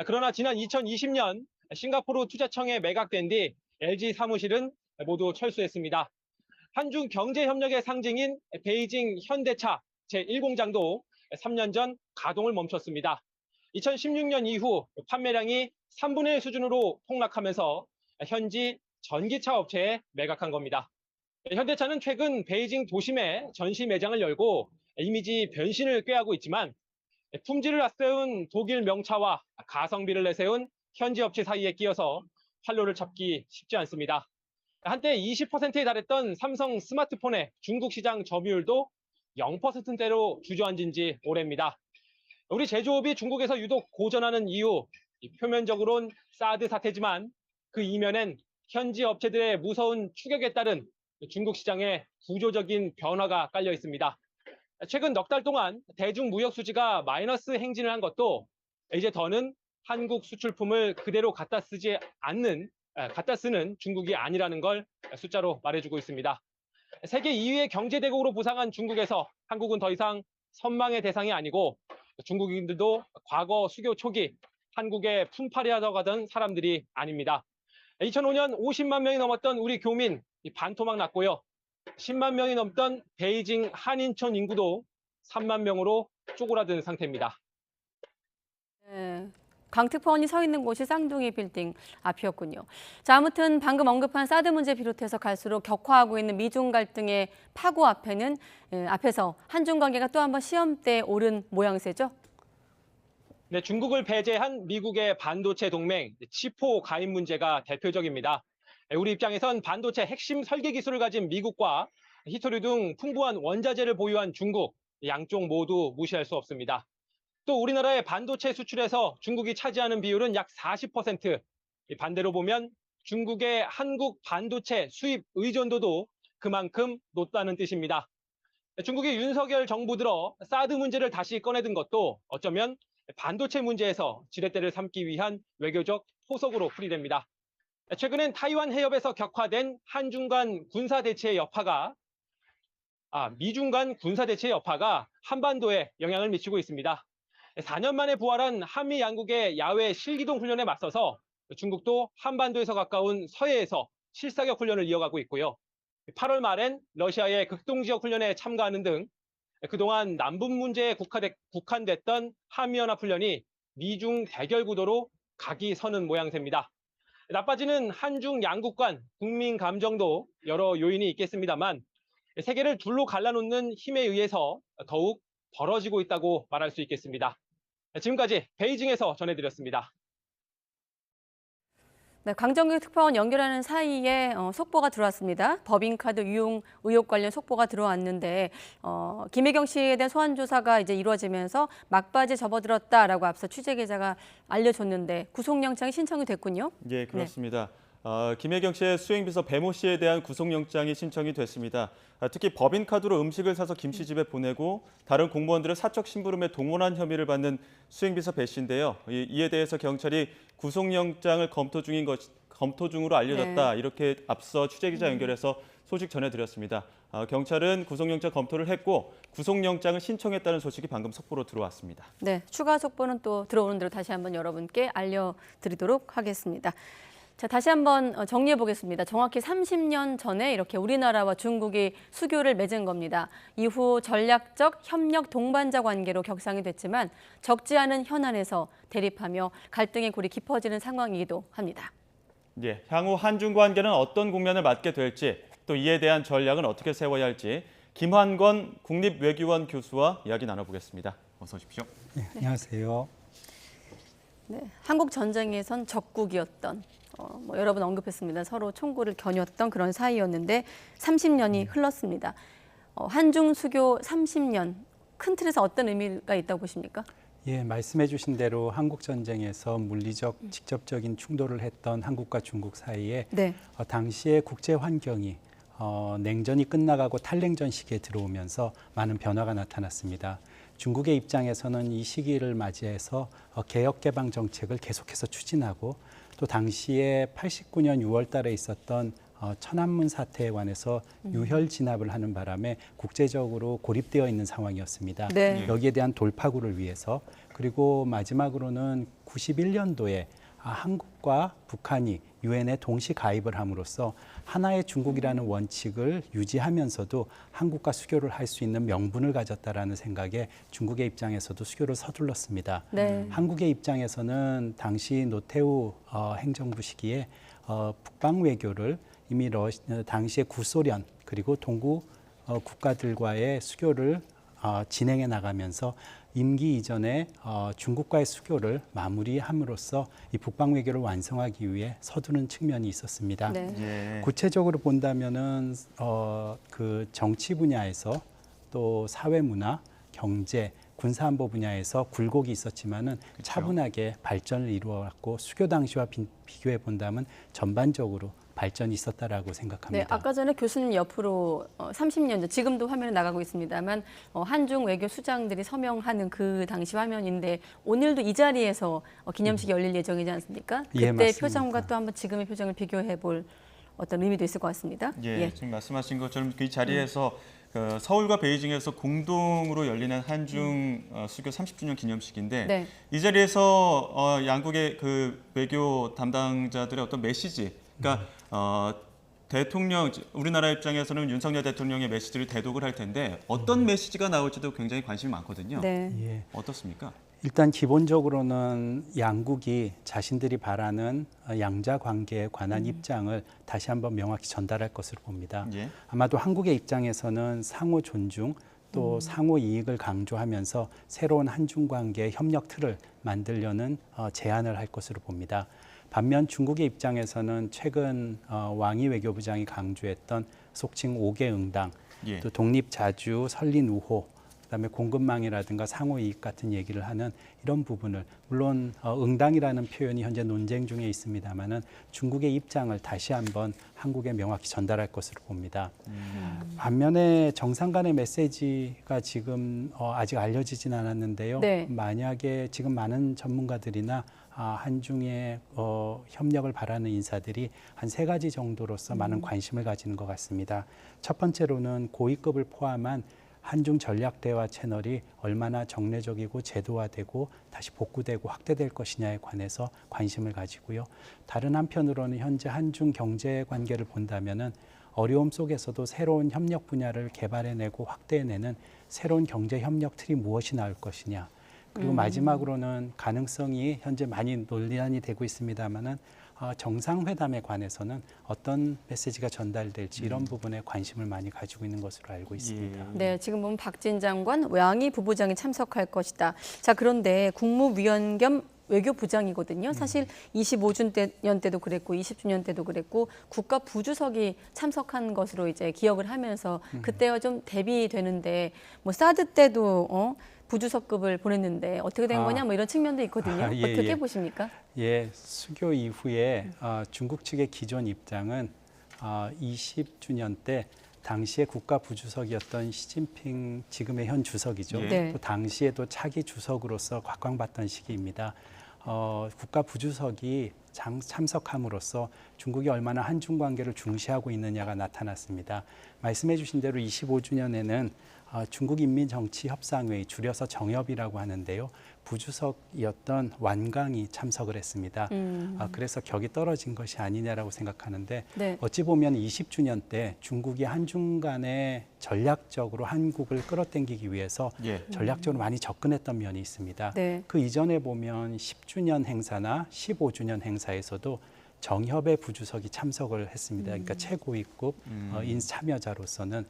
그러나 지난 2020년 싱가포르 투자청에 매각된 뒤 LG 사무실은 모두 철수했습니다. 한중 경제협력의 상징인 베이징 현대차 제1공장도 3년 전 가동을 멈췄습니다. 2016년 이후 판매량이 3분의 1 수준으로 폭락하면서 현지 전기차 업체에 매각한 겁니다. 현대차는 최근 베이징 도심에 전시 매장을 열고 이미지 변신을 꾀하고 있지만 품질을 앞세운 독일 명차와 가성비를 내세운 현지 업체 사이에 끼어서 활로를 잡기 쉽지 않습니다. 한때 20%에 달했던 삼성 스마트폰의 중국 시장 점유율도 0%대로 주저앉은 지 오래입니다. 우리 제조업이 중국에서 유독 고전하는 이유, 표면적으로는 사드 사태지만 그 이면엔 현지 업체들의 무서운 추격에 따른 중국 시장의 구조적인 변화가 깔려 있습니다. 최근 넉 달 동안 대중 무역 수지가 마이너스 행진을 한 것도 이제 더는 한국 수출품을 그대로 갖다 쓰는 중국이 아니라는 걸 숫자로 말해주고 있습니다. 세계 2위의 경제대국으로 부상한 중국에서 한국은 더 이상 선망의 대상이 아니고 중국인들도 과거 수교 초기 한국에 품팔이 하러 가던 사람들이 아닙니다. 2005년 50만 명이 넘었던 우리 교민 반토막 났고요. 10만 명이 넘던 베이징 한인촌 인구도 3만 명으로 쪼그라든 상태입니다. 네, 강특파원이 서 있는 곳이 쌍둥이 빌딩 앞이었군요. 자, 아무튼 방금 언급한 사드 문제 비롯해서 갈수록 격화하고 있는 미중 갈등의 파고 앞에서 한중 관계가 또 한번 시험대에 오른 모양새죠? 네, 중국을 배제한 미국의 반도체 동맹 치포 가입 문제가 대표적입니다. 우리 입장에선 반도체 핵심 설계 기술을 가진 미국과 히토류 등 풍부한 원자재를 보유한 중국, 양쪽 모두 무시할 수 없습니다. 또 우리나라의 반도체 수출에서 중국이 차지하는 비율은 약 40%. 반대로 보면 중국의 한국 반도체 수입 의존도도 그만큼 높다는 뜻입니다. 중국의 윤석열 정부 들어 사드 문제를 다시 꺼내든 것도 어쩌면 반도체 문제에서 지렛대를 삼기 위한 외교적 포석으로 풀이됩니다. 최근엔 타이완 해협에서 격화된 한중 간 군사 대치의 여파가 미중 간 군사 대치의 여파가 한반도에 영향을 미치고 있습니다. 4년 만에 부활한 한미 양국의 야외 실기동 훈련에 맞서서 중국도 한반도에서 가까운 서해에서 실사격 훈련을 이어가고 있고요. 8월 말엔 러시아의 극동지역 훈련에 참가하는 등 그동안 남북 문제에 국한됐던 한미연합훈련이 미중 대결 구도로 각이 서는 모양새입니다. 나빠지는 한중 양국 간 국민 감정도 여러 요인이 있겠습니다만 세계를 둘로 갈라놓는 힘에 의해서 더욱 벌어지고 있다고 말할 수 있겠습니다. 지금까지 베이징에서 전해드렸습니다. 네, 강정규 특파원 연결하는 사이에 속보가 들어왔습니다. 법인카드 유용 의혹 관련 속보가 들어왔는데 김혜경 씨에 대한 소환 조사가 이제 이루어지면서 막바지 접어들었다라고 앞서 취재 기자가 알려줬는데 구속영장이 신청이 됐군요. 예, 그렇습니다. 김혜경 씨의 수행비서 배모 씨에 대한 구속영장이 신청이 됐습니다. 특히 법인카드로 음식을 사서 김 씨 집에 보내고 다른 공무원들을 사적 심부름에 동원한 혐의를 받는 수행비서 배 씨인데요. 이에 대해서 경찰이 구속영장을 검토 중으로 알려졌다. 네. 이렇게 앞서 취재기자 연결해서 소식 전해드렸습니다. 경찰은 구속영장 검토를 했고 구속영장을 신청했다는 소식이 방금 속보로 들어왔습니다. 네, 추가 속보는 또 들어오는 대로 다시 한번 여러분께 알려드리도록 하겠습니다. 자, 다시 한번 정리해 보겠습니다. 정확히 30년 전에 이렇게 우리나라와 중국이 수교를 맺은 겁니다. 이후 전략적 협력 동반자 관계로 격상이 됐지만 적지 않은 현안에서 대립하며 갈등의 골이 깊어지는 상황이기도 합니다. 예, 향후 한중 관계는 어떤 국면을 맞게 될지 또 이에 대한 전략은 어떻게 세워야 할지 김환권 국립외교원 교수와 이야기 나눠보겠습니다. 어서 오십시오. 네, 안녕하세요. 네, 한국 전쟁에선 적국이었던 여러 번 언급했습니다. 서로 총구를 겨눴던 그런 사이였는데 30년이 흘렀습니다. 한중 수교 30년, 큰 틀에서 어떤 의미가 있다고 보십니까? 예, 말씀해 주신 대로 한국 전쟁에서 물리적, 직접적인 충돌을 했던 한국과 중국 사이에 네. 당시의 국제 환경이 냉전이 끝나가고 탈냉전 시기에 들어오면서 많은 변화가 나타났습니다. 중국의 입장에서는 이 시기를 맞이해서 개혁 개방 정책을 계속해서 추진하고 또 당시에 89년 6월 달에 있었던 천안문 사태에 관해서 유혈 진압을 하는 바람에 국제적으로 고립되어 있는 상황이었습니다. 네. 여기에 대한 돌파구를 위해서 그리고 마지막으로는 91년도에 한국과 북한이 유엔에 동시 가입을 함으로써 하나의 중국이라는 원칙을 유지하면서도 한국과 수교를 할 수 있는 명분을 가졌다라는 생각에 중국의 입장에서도 수교를 서둘렀습니다. 네. 한국의 입장에서는 당시 노태우 행정부 시기에 북방 외교를 이미 당시의 구소련 그리고 동구 국가들과의 수교를 진행해 나가면서 임기 이전에 중국과의 수교를 마무리함으로써 이 북방 외교를 완성하기 위해 서두른 측면이 있었습니다. 네. 예. 구체적으로 본다면은 그 정치 분야에서 또 사회 문화, 경제, 군사안보 분야에서 굴곡이 있었지만은 차분하게 발전을 이루어왔고 수교 당시와 비교해 본다면 전반적으로 발전이 있었다라고 생각합니다. 네, 아까 전에 교수님 옆으로 30년 전, 지금도 화면에 나가고 있습니다만 한중 외교 수장들이 서명하는 그 당시 화면인데 오늘도 이 자리에서 기념식이 열릴 예정이지 않습니까? 그때 예, 맞습니다. 표정과 또 한번 지금의 표정을 비교해 볼 어떤 의미도 있을 것 같습니다. 예, 지금 말씀하신 것처럼 그 자리에서 서울과 베이징에서 공동으로 열리는 한중 수교 30주년 기념식인데 네. 이 자리에서 양국의 그 외교 담당자들의 어떤 메시지, 그러니까 대통령, 우리나라 입장에서는 윤석열 대통령의 메시지를 대독을 할 텐데 어떤 메시지가 나올지도 굉장히 관심이 많거든요. 네. 예. 어떻습니까? 일단 기본적으로는 양국이 자신들이 바라는 양자 관계에 관한 입장을 다시 한번 명확히 전달할 것으로 봅니다. 예. 아마도 한국의 입장에서는 상호 존중 또 상호 이익을 강조하면서 새로운 한중 관계의 협력 틀을 만들려는 제안을 할 것으로 봅니다. 반면 중국의 입장에서는 최근 왕이 외교부장이 강조했던 속칭 5개 응당, 예. 또 독립자주, 설린 우호, 그다음에 공급망이라든가 상호 이익 같은 얘기를 하는 이런 부분을 물론 응당이라는 표현이 현재 논쟁 중에 있습니다만은 중국의 입장을 다시 한번 한국에 명확히 전달할 것으로 봅니다. 반면에 정상 간의 메시지가 지금 아직 알려지진 않았는데요. 네. 만약에 지금 많은 전문가들이나 한중의 협력을 바라는 인사들이 한 3가지 정도로서 많은 관심을 가지는 것 같습니다. 첫 번째로는 고위급을 포함한 한중 전략 대화 채널이 얼마나 정례적이고 제도화되고 다시 복구되고 확대될 것이냐에 관해서 관심을 가지고요. 다른 한편으로는 현재 한중 경제 관계를 본다면은 어려움 속에서도 새로운 협력 분야를 개발해내고 확대해내는 새로운 경제 협력 틀이 무엇이 나올 것이냐. 그리고 마지막으로는 가능성이 현재 많이 논란이 되고 있습니다만은 정상회담에 관해서는 어떤 메시지가 전달될지 이런 부분에 관심을 많이 가지고 있는 것으로 알고 있습니다. 네, 지금 보면 박진 장관, 왕이 부부장이 참석할 것이다. 자, 그런데 국무위원 겸 외교부장이거든요. 사실 25주년 때도 그랬고 20주년 때도 그랬고 국가 부주석이 참석한 것으로 이제 기억을 하면서 그때와 좀 대비되는데 뭐 사드 때도 부주석급을 보냈는데 어떻게 된 거냐 뭐 이런 측면도 있거든요. 예, 어떻게 예. 보십니까? 예, 수교 이후에 중국 측의 기존 입장은 20주년 때 당시에 국가 부주석이었던 시진핑 지금의 현 주석이죠. 네. 또 당시에도 차기 주석으로서 곽광받던 시기입니다. 국가 부주석이 참석함으로써 중국이 얼마나 한중 관계를 중시하고 있느냐가 나타났습니다. 말씀해 주신 대로 25주년에는 중국인민정치협상회의, 줄여서 정협이라고 하는데요. 부주석이었던 완강이 참석을 했습니다. 그래서 격이 떨어진 것이 아니냐라고 생각하는데 네. 어찌 보면 20주년 때 중국이 한중 간에 전략적으로 한국을 끌어당기기 위해서 전략적으로 많이 접근했던 면이 있습니다. 네. 그 이전에 보면 10주년 행사나 15주년 행사에서도 정협의 부주석이 참석을 했습니다. 그러니까 최고위급 참여자로서는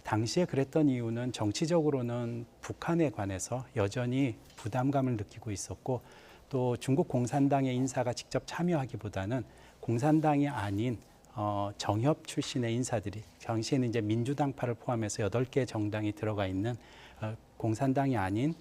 당시에 그랬던 이유는 정치적으로는 북한에 관해서 여전히 부담감을 느끼고 있었고 또 중국 공산당의 인사가 직접 참여하기보다는 공산당이 아닌 정협 출신의 인사들이 당시에는 이제 민주당파를 포함해서 8개 정당이 들어가 있는 공산당이 아닌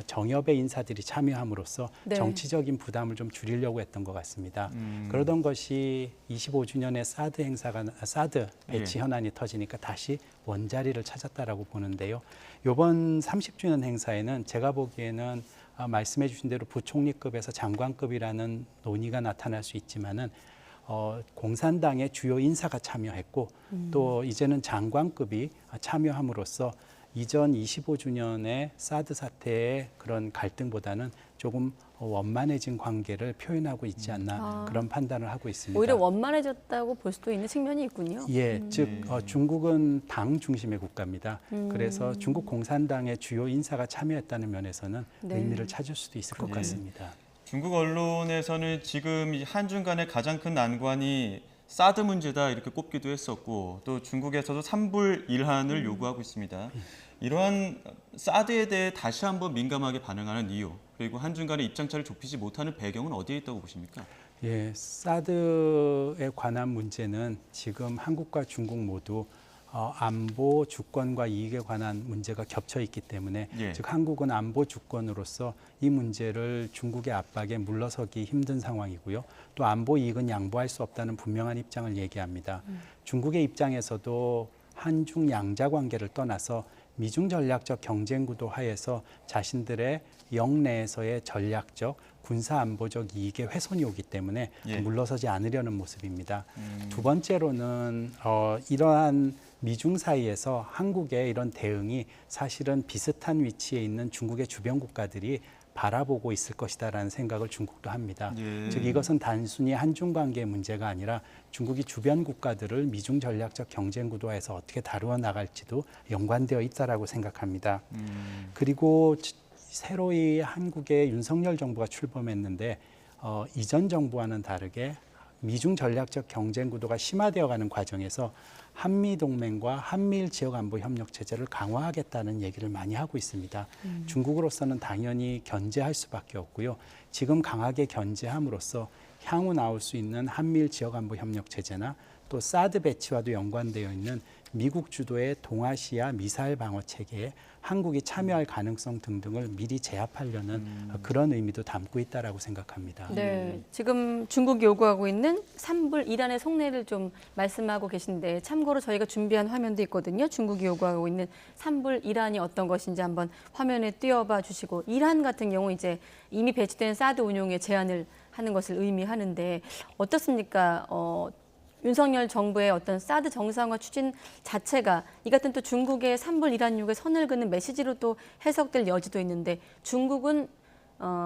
정협의 인사들이 참여함으로써 네. 정치적인 부담을 좀 줄이려고 했던 것 같습니다. 그러던 것이 25주년에 사드 배치 현안이 터지니까 다시 원자리를 찾았다라고 보는데요. 이번 30주년 행사에는 제가 보기에는 말씀해 주신 대로 부총리급에서 장관급이라는 논의가 나타날 수 있지만은 공산당의 주요 인사가 참여했고 또 이제는 장관급이 참여함으로써 이전 25주년의 사드 사태의 그런 갈등보다는 조금 원만해진 관계를 표현하고 있지 않나 그런 판단을 하고 있습니다. 오히려 원만해졌다고 볼 수도 있는 측면이 있군요. 예, 즉 중국은 당 중심의 국가입니다. 그래서 중국 공산당의 주요 인사가 참여했다는 면에서는 네. 의미를 찾을 수도 있을 것 같습니다. 중국 언론에서는 지금 한중 간의 가장 큰 난관이 사드 문제다 이렇게 꼽기도 했었고 또 중국에서도 3불 1한을 요구하고 있습니다. 이러한 사드에 대해 다시 한번 민감하게 반응하는 이유 그리고 한중 간의 입장차를 좁히지 못하는 배경은 어디에 있다고 보십니까? 예, 사드에 관한 문제는 지금 한국과 중국 모두 안보 주권과 이익에 관한 문제가 겹쳐 있기 때문에 즉 한국은 안보 주권으로서 이 문제를 중국의 압박에 물러서기 힘든 상황이고요. 또 안보 이익은 양보할 수 없다는 분명한 입장을 얘기합니다. 중국의 입장에서도 한중 양자 관계를 떠나서 미중 전략적 경쟁 구도 하에서 자신들의 영내에서의 전략적 군사 안보적 이익의 훼손이 오기 때문에 물러서지 않으려는 모습입니다. 두 번째로는 이러한 미중 사이에서 한국의 이런 대응이 사실은 비슷한 위치에 있는 중국의 주변 국가들이 바라보고 있을 것이다라는 생각을 중국도 합니다. 즉 이것은 단순히 한중 관계의 문제가 아니라 중국이 주변 국가들을 미중 전략적 경쟁 구도에서 어떻게 다루어 나갈지도 연관되어 있다라고 생각합니다. 그리고 새로이 한국의 윤석열 정부가 출범했는데 이전 정부와는 다르게 미중 전략적 경쟁 구도가 심화되어가는 과정에서 한미동맹과 한미일 지역안보협력체제를 강화하겠다는 얘기를 많이 하고 있습니다. 중국으로서는 당연히 견제할 수밖에 없고요. 지금 강하게 견제함으로써 향후 나올 수 있는 한미일 지역안보협력체제나 또 사드 배치와도 연관되어 있는 미국 주도의 동아시아 미사일 방어 체계에 한국이 참여할 가능성 등등을 미리 제압하려는 그런 의미도 담고 있다라고 생각합니다. 네, 지금 중국이 요구하고 있는 3불 1한의 속내를 좀 말씀하고 계신데 참고로 저희가 준비한 화면도 있거든요. 중국이 요구하고 있는 3불 1한이 어떤 것인지 한번 화면에 띄워봐 주시고 1한 같은 경우 이제 이미 배치된 사드 운용에 제한을 하는 것을 의미하는데 어떻습니까? 윤석열 정부의 어떤 사드 정상화 추진 자체가 이 같은 또 중국의 3불 1한육에 선을 그는 메시지로 또 해석될 여지도 있는데 중국은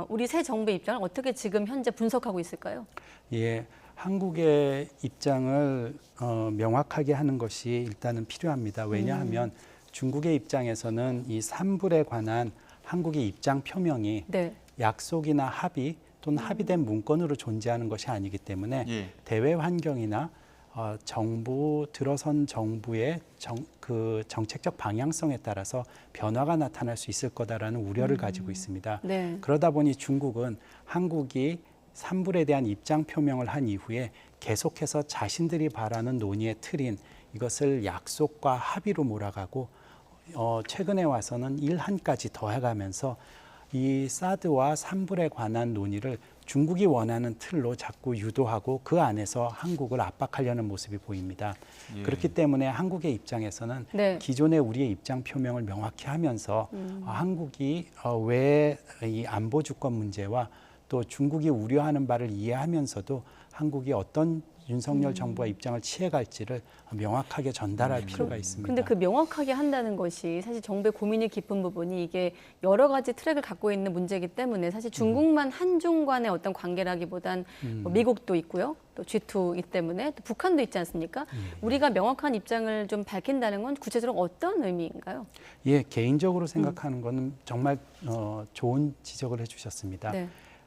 우리 새 정부의 입장을 어떻게 지금 현재 분석하고 있을까요? 예, 한국의 입장을 명확하게 하는 것이 일단은 필요합니다. 왜냐하면 중국의 입장에서는 이 3불에 관한 한국의 입장 표명이 약속이나 합의 또는 합의된 문건으로 존재하는 것이 아니기 때문에 대외 환경이나 들어선 정부의 정책적 방향성에 따라서 변화가 나타날 수 있을 거다라는 우려를 가지고 있습니다. 그러다 보니 중국은 한국이 3불에 대한 입장 표명을 한 이후에 계속해서 자신들이 바라는 논의의 틀인 이것을 약속과 합의로 몰아가고 최근에 와서는 1한까지 더해가면서 이 사드와 3불에 관한 논의를 중국이 원하는 틀로 자꾸 유도하고 그 안에서 한국을 압박하려는 모습이 보입니다. 그렇기 때문에 한국의 입장에서는 기존의 우리의 입장 표명을 명확히 하면서 한국이 왜 이 안보 주권 문제와 또 중국이 우려하는 바를 이해하면서도 한국이 어떤 윤석열 정부가 입장을 취해갈지를 명확하게 전달할 필요가 있습니다. 그런데 그 명확하게 한다는 것이 사실 정부의 고민이 깊은 부분이 이게 여러 가지 트랙을 갖고 있는 문제이기 때문에 사실 중국만 한중 간의 어떤 관계라기보단 뭐 미국도 있고요. 또 G2이기 때문에 또 북한도 있지 않습니까? 우리가 명확한 입장을 좀 밝힌다는 건 구체적으로 어떤 의미인가요? 예, 개인적으로 생각하는 거는 정말 좋은 지적을 해주셨습니다.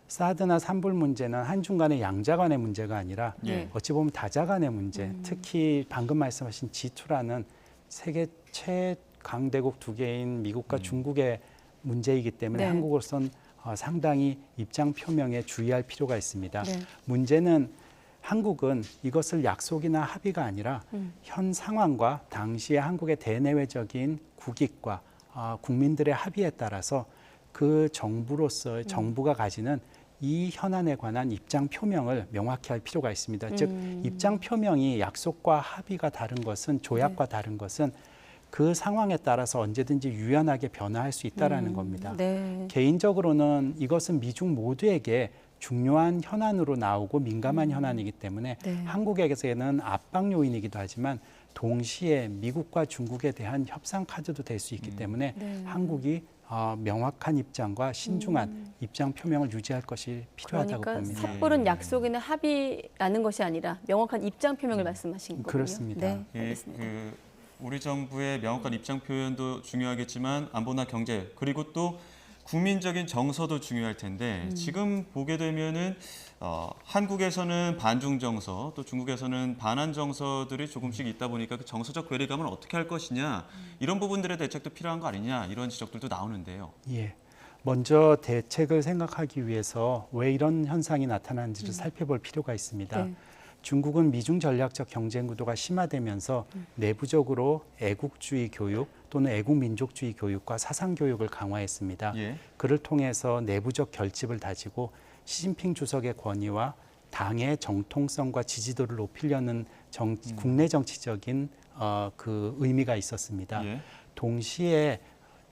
사드나 3불 문제는 한중 간의 양자 간의 문제가 아니라 어찌 보면 다자 간의 문제, 특히 방금 말씀하신 G2라는 세계 최강대국 두 개인 미국과 중국의 문제이기 때문에 한국으로서는 상당히 입장 표명에 주의할 필요가 있습니다. 문제는 한국은 이것을 약속이나 합의가 아니라 현 상황과 당시의 한국의 대내외적인 국익과 국민들의 합의에 따라서 그 정부로서의 정부가 가지는 이 현안에 관한 입장 표명을 명확히 할 필요가 있습니다. 즉 입장 표명이 약속과 합의가 다른 것은 조약과 다른 것은 그 상황에 따라서 언제든지 유연하게 변화할 수 있다라는 겁니다. 네. 개인적으로는 이것은 미중 모두에게 중요한 현안으로 나오고 민감한 현안이기 때문에 한국에게는 압박 요인이기도 하지만 동시에 미국과 중국에 대한 협상 카드도 될 수 있기 때문에 한국이 명확한 입장과 신중한 입장 표명을 유지할 것이 필요하다고 그러니까 봅니다. 섣부른 약속이나 합의라는 것이 아니라 명확한 입장 표명을 말씀하신 거군요. 그렇습니다. 네, 알겠습니다. 우리 정부의 명확한 입장 표현도 중요하겠지만 안보나 경제 그리고 또 국민적인 정서도 중요할 텐데 지금 보게 되면은 한국에서는 반중 정서 또 중국에서는 반한 정서들이 조금씩 있다 보니까 그 정서적 괴리감을 어떻게 할 것이냐 이런 부분들의 대책도 필요한 거 아니냐 이런 지적들도 나오는데요. 예. 먼저 대책을 생각하기 위해서 왜 이런 현상이 나타나는지를 살펴볼 필요가 있습니다. 네. 중국은 미중 전략적 경쟁 구도가 심화되면서 내부적으로 애국주의 교육 또는 애국민족주의 교육과 사상 교육을 강화했습니다. 그를 통해서 내부적 결집을 다지고 시진핑 주석의 권위와 당의 정통성과 지지도를 높이려는 국내 정치적인 그 의미가 있었습니다. 동시에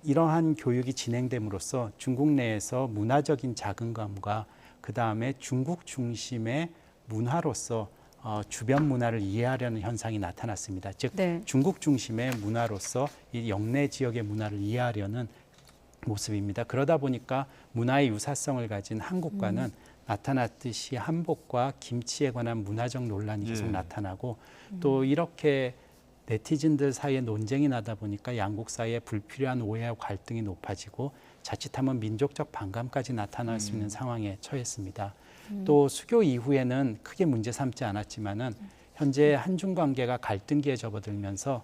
이러한 교육이 진행됨으로써 중국 내에서 문화적인 자긍감과 그다음에 중국 중심의 문화로서 주변 문화를 이해하려는 현상이 나타났습니다. 즉 중국 중심의 문화로서 이 영내 지역의 문화를 이해하려는 모습입니다. 그러다 보니까 문화의 유사성을 가진 한국과는 나타났듯이 한복과 김치에 관한 문화적 논란이 계속 나타나고 또 이렇게 네티즌들 사이에 논쟁이 나다 보니까 양국 사이에 불필요한 오해와 갈등이 높아지고 자칫하면 민족적 반감까지 나타날 수 있는 상황에 처했습니다. 또 수교 이후에는 크게 문제 삼지 않았지만은 현재 한중 관계가 갈등기에 접어들면서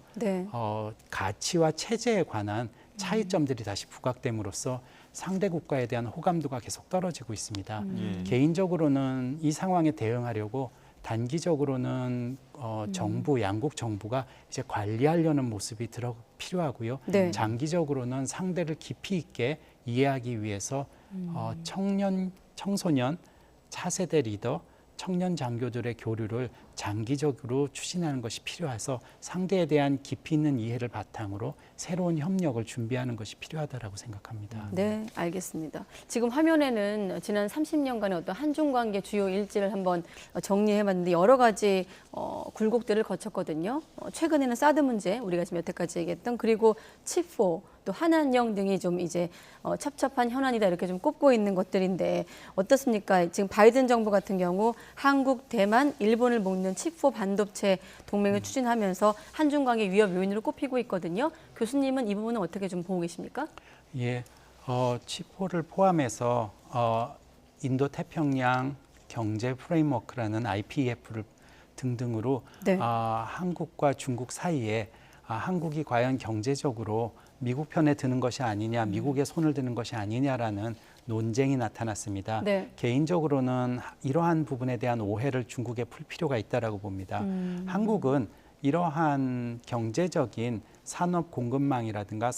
가치와 체제에 관한 차이점들이 다시 부각됨으로써 상대 국가에 대한 호감도가 계속 떨어지고 있습니다. 개인적으로는 이 상황에 대응하려고 단기적으로는 정부, 양국 정부가 이제 관리하려는 모습이 필요하고요. 장기적으로는 상대를 깊이 있게 이해하기 위해서 청소년, 차세대 리더, 청년 장교들의 교류를 장기적으로 추진하는 것이 필요해서 상대에 대한 깊이 있는 이해를 바탕으로 새로운 협력을 준비하는 것이 필요하다고 생각합니다. 네, 알겠습니다. 지금 화면에는 지난 30년간의 어떤 한중 관계 주요 일지를 한번 정리해봤는데 여러 가지 굴곡들을 거쳤거든요. 최근에는 사드 문제, 우리가 지금 여태까지 얘기했던 그리고 칩4, 또 한한령 등이 좀 이제 첩첩한 현안이다 이렇게 좀 꼽고 있는 것들인데 어떻습니까? 지금 바이든 정부 같은 경우 한국, 대만, 일본을 묶는 칩4 반도체 동맹을 추진하면서 한중 관계 위협 요인으로 꼽히고 있거든요. 교수님은 이 부분은 어떻게 좀 보고 계십니까? 예, 칩4를 포함해서 인도 태평양 경제 프레임워크라는 IPEF를 등등으로 한국과 중국 사이에 한국이 과연 경제적으로 미국 편에 드는 것이 아니냐, 미국의 손을 드는 것이 아니냐라는 논쟁이 나타났습니다. 개인적으로는 이러한 부분에 대한 오해를 중국에 풀 필요가 있다고 봅니다. 한국은 이러한 경제적인 산업 공급망이라든가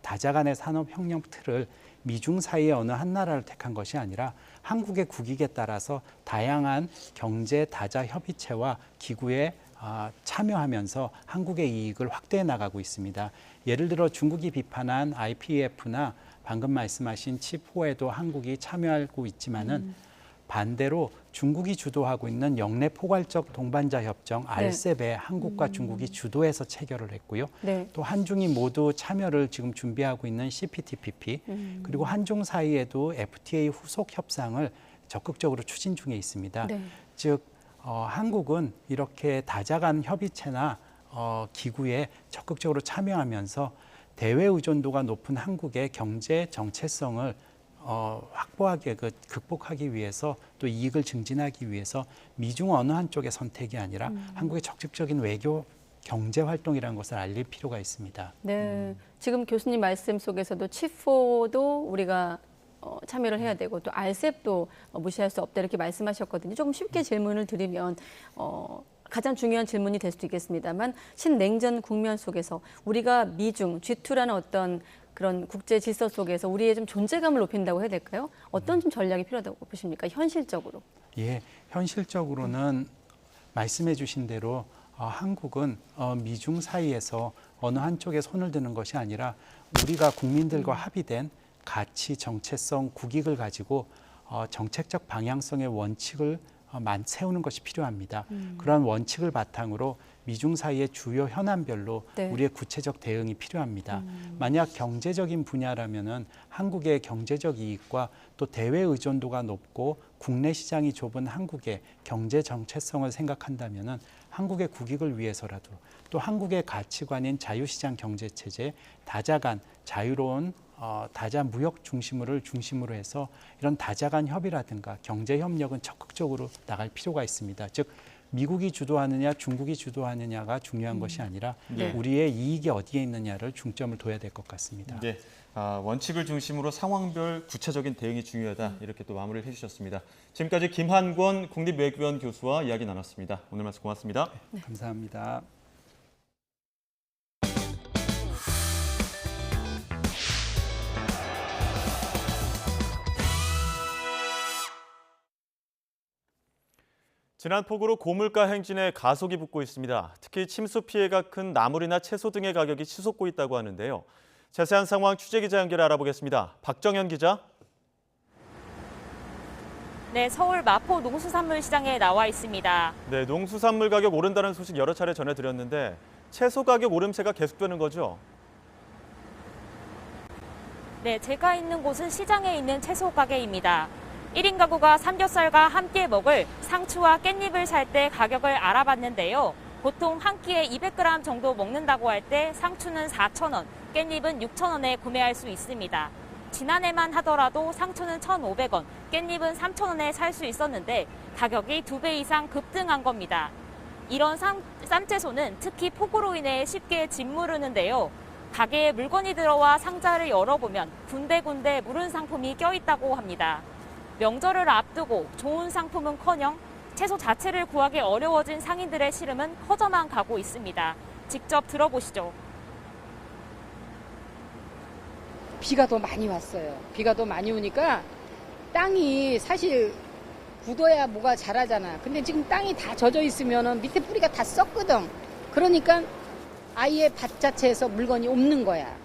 다자 간의 산업 협력 틀을 미중 사이의 어느 한 나라를 택한 것이 아니라 한국의 국익에 따라서 다양한 경제 다자 협의체와 기구에 참여하면서 한국의 이익을 확대해 나가고 있습니다. 예를 들어 중국이 비판한 IPEF나 방금 말씀하신 칩4에도 한국이 참여하고 있지만은 반대로 중국이 주도하고 있는 영내 포괄적 동반자 협정 RCEP에 한국과 중국이 주도해서 체결을 했고요. 또 한중이 모두 참여를 지금 준비하고 있는 CPTPP 그리고 한중 사이에도 FTA 후속 협상을 적극적으로 추진 중에 있습니다. 즉 한국은 이렇게 다자 간 협의체나 기구에 적극적으로 참여하면서 대외 의존도가 높은 한국의 경제 정체성을 확보하게 극복하기 위해서 또 이익을 증진하기 위해서 미중 어느 한쪽의 선택이 아니라 한국의 적극적인 외교 경제 활동이라는 것을 알릴 필요가 있습니다. 네, 지금 교수님 말씀 속에서도 칩4도 우리가 참여를 해야 되고 또 RCEP도 무시할 수 없다 이렇게 말씀하셨거든요. 조금 쉽게 질문을 드리면 가장 중요한 질문이 될 수도 있겠습니다만 신냉전 국면 속에서 우리가 미중, G2라는 어떤 그런 국제 질서 속에서 우리의 좀 존재감을 높인다고 해야 될까요? 어떤 좀 전략이 필요하다고 보십니까? 현실적으로. 예, 현실적으로는 말씀해 주신 대로 한국은 미중 사이에서 어느 한쪽에 손을 드는 것이 아니라 우리가 국민들과 합의된 가치, 정체성, 국익을 가지고 정책적 방향성의 원칙을 세우는 것이 필요합니다. 그런 원칙을 바탕으로 미중 사이의 주요 현안별로 네. 우리의 구체적 대응이 필요합니다. 만약 경제적인 분야라면은 한국의 경제적 이익과 또 대외 의존도가 높고 국내 시장이 좁은 한국의 경제 정체성을 생각한다면은 한국의 국익을 위해서라도 또 한국의 가치관인 자유시장 경제체제, 다자간 자유로운 다자 무역 중심으로 해서 이런 다자간 협의라든가 경제 협력은 적극적으로 나갈 필요가 있습니다. 즉 미국이 주도하느냐 중국이 주도하느냐가 중요한 것이 아니라 네. 우리의 이익이 어디에 있느냐를 중점을 둬야 될 것 같습니다. 네. 원칙을 중심으로 상황별 구체적인 대응이 중요하다. 이렇게 또 마무리를 해주셨습니다. 지금까지 김한권 국립외교원 교수와 이야기 나눴습니다. 오늘 말씀 고맙습니다. 네. 감사합니다. 지난 폭우로 고물가 행진에 가속이 붙고 있습니다. 특히 침수 피해가 큰 나물이나 채소 등의 가격이 치솟고 있다고 하는데요. 자세한 상황 취재기자 연결 알아보겠습니다. 박정현 기자. 네, 서울 마포 농수산물시장에 나와 있습니다. 네, 농수산물 가격 오른다는 소식 여러 차례 전해드렸는데 채소 가격 오름세가 계속되는 거죠? 네, 제가 있는 곳은 시장에 있는 채소 가게입니다. 1인 가구가 삼겹살과 함께 먹을 상추와 깻잎을 살 때 가격을 알아봤는데요. 보통 한 끼에 200g 정도 먹는다고 할 때 상추는 4,000원, 깻잎은 6,000원에 구매할 수 있습니다. 지난해만 하더라도 상추는 1,500원, 깻잎은 3,000원에 살 수 있었는데 가격이 2배 이상 급등한 겁니다. 이런 쌈채소는 특히 폭우로 인해 쉽게 짓무르는데요. 가게에 물건이 들어와 상자를 열어보면 군데군데 무른 상품이 껴있다고 합니다. 명절을 앞두고 좋은 상품은커녕 채소 자체를 구하기 어려워진 상인들의 시름은 커져만 가고 있습니다. 직접 들어보시죠. 비가 더 많이 왔어요. 비가 더 많이 오니까 땅이 사실 굳어야 뭐가 자라잖아. 근데 지금 땅이 다 젖어 있으면 밑에 뿌리가 다 썩거든. 그러니까 아예 밭 자체에서 물건이 없는 거야.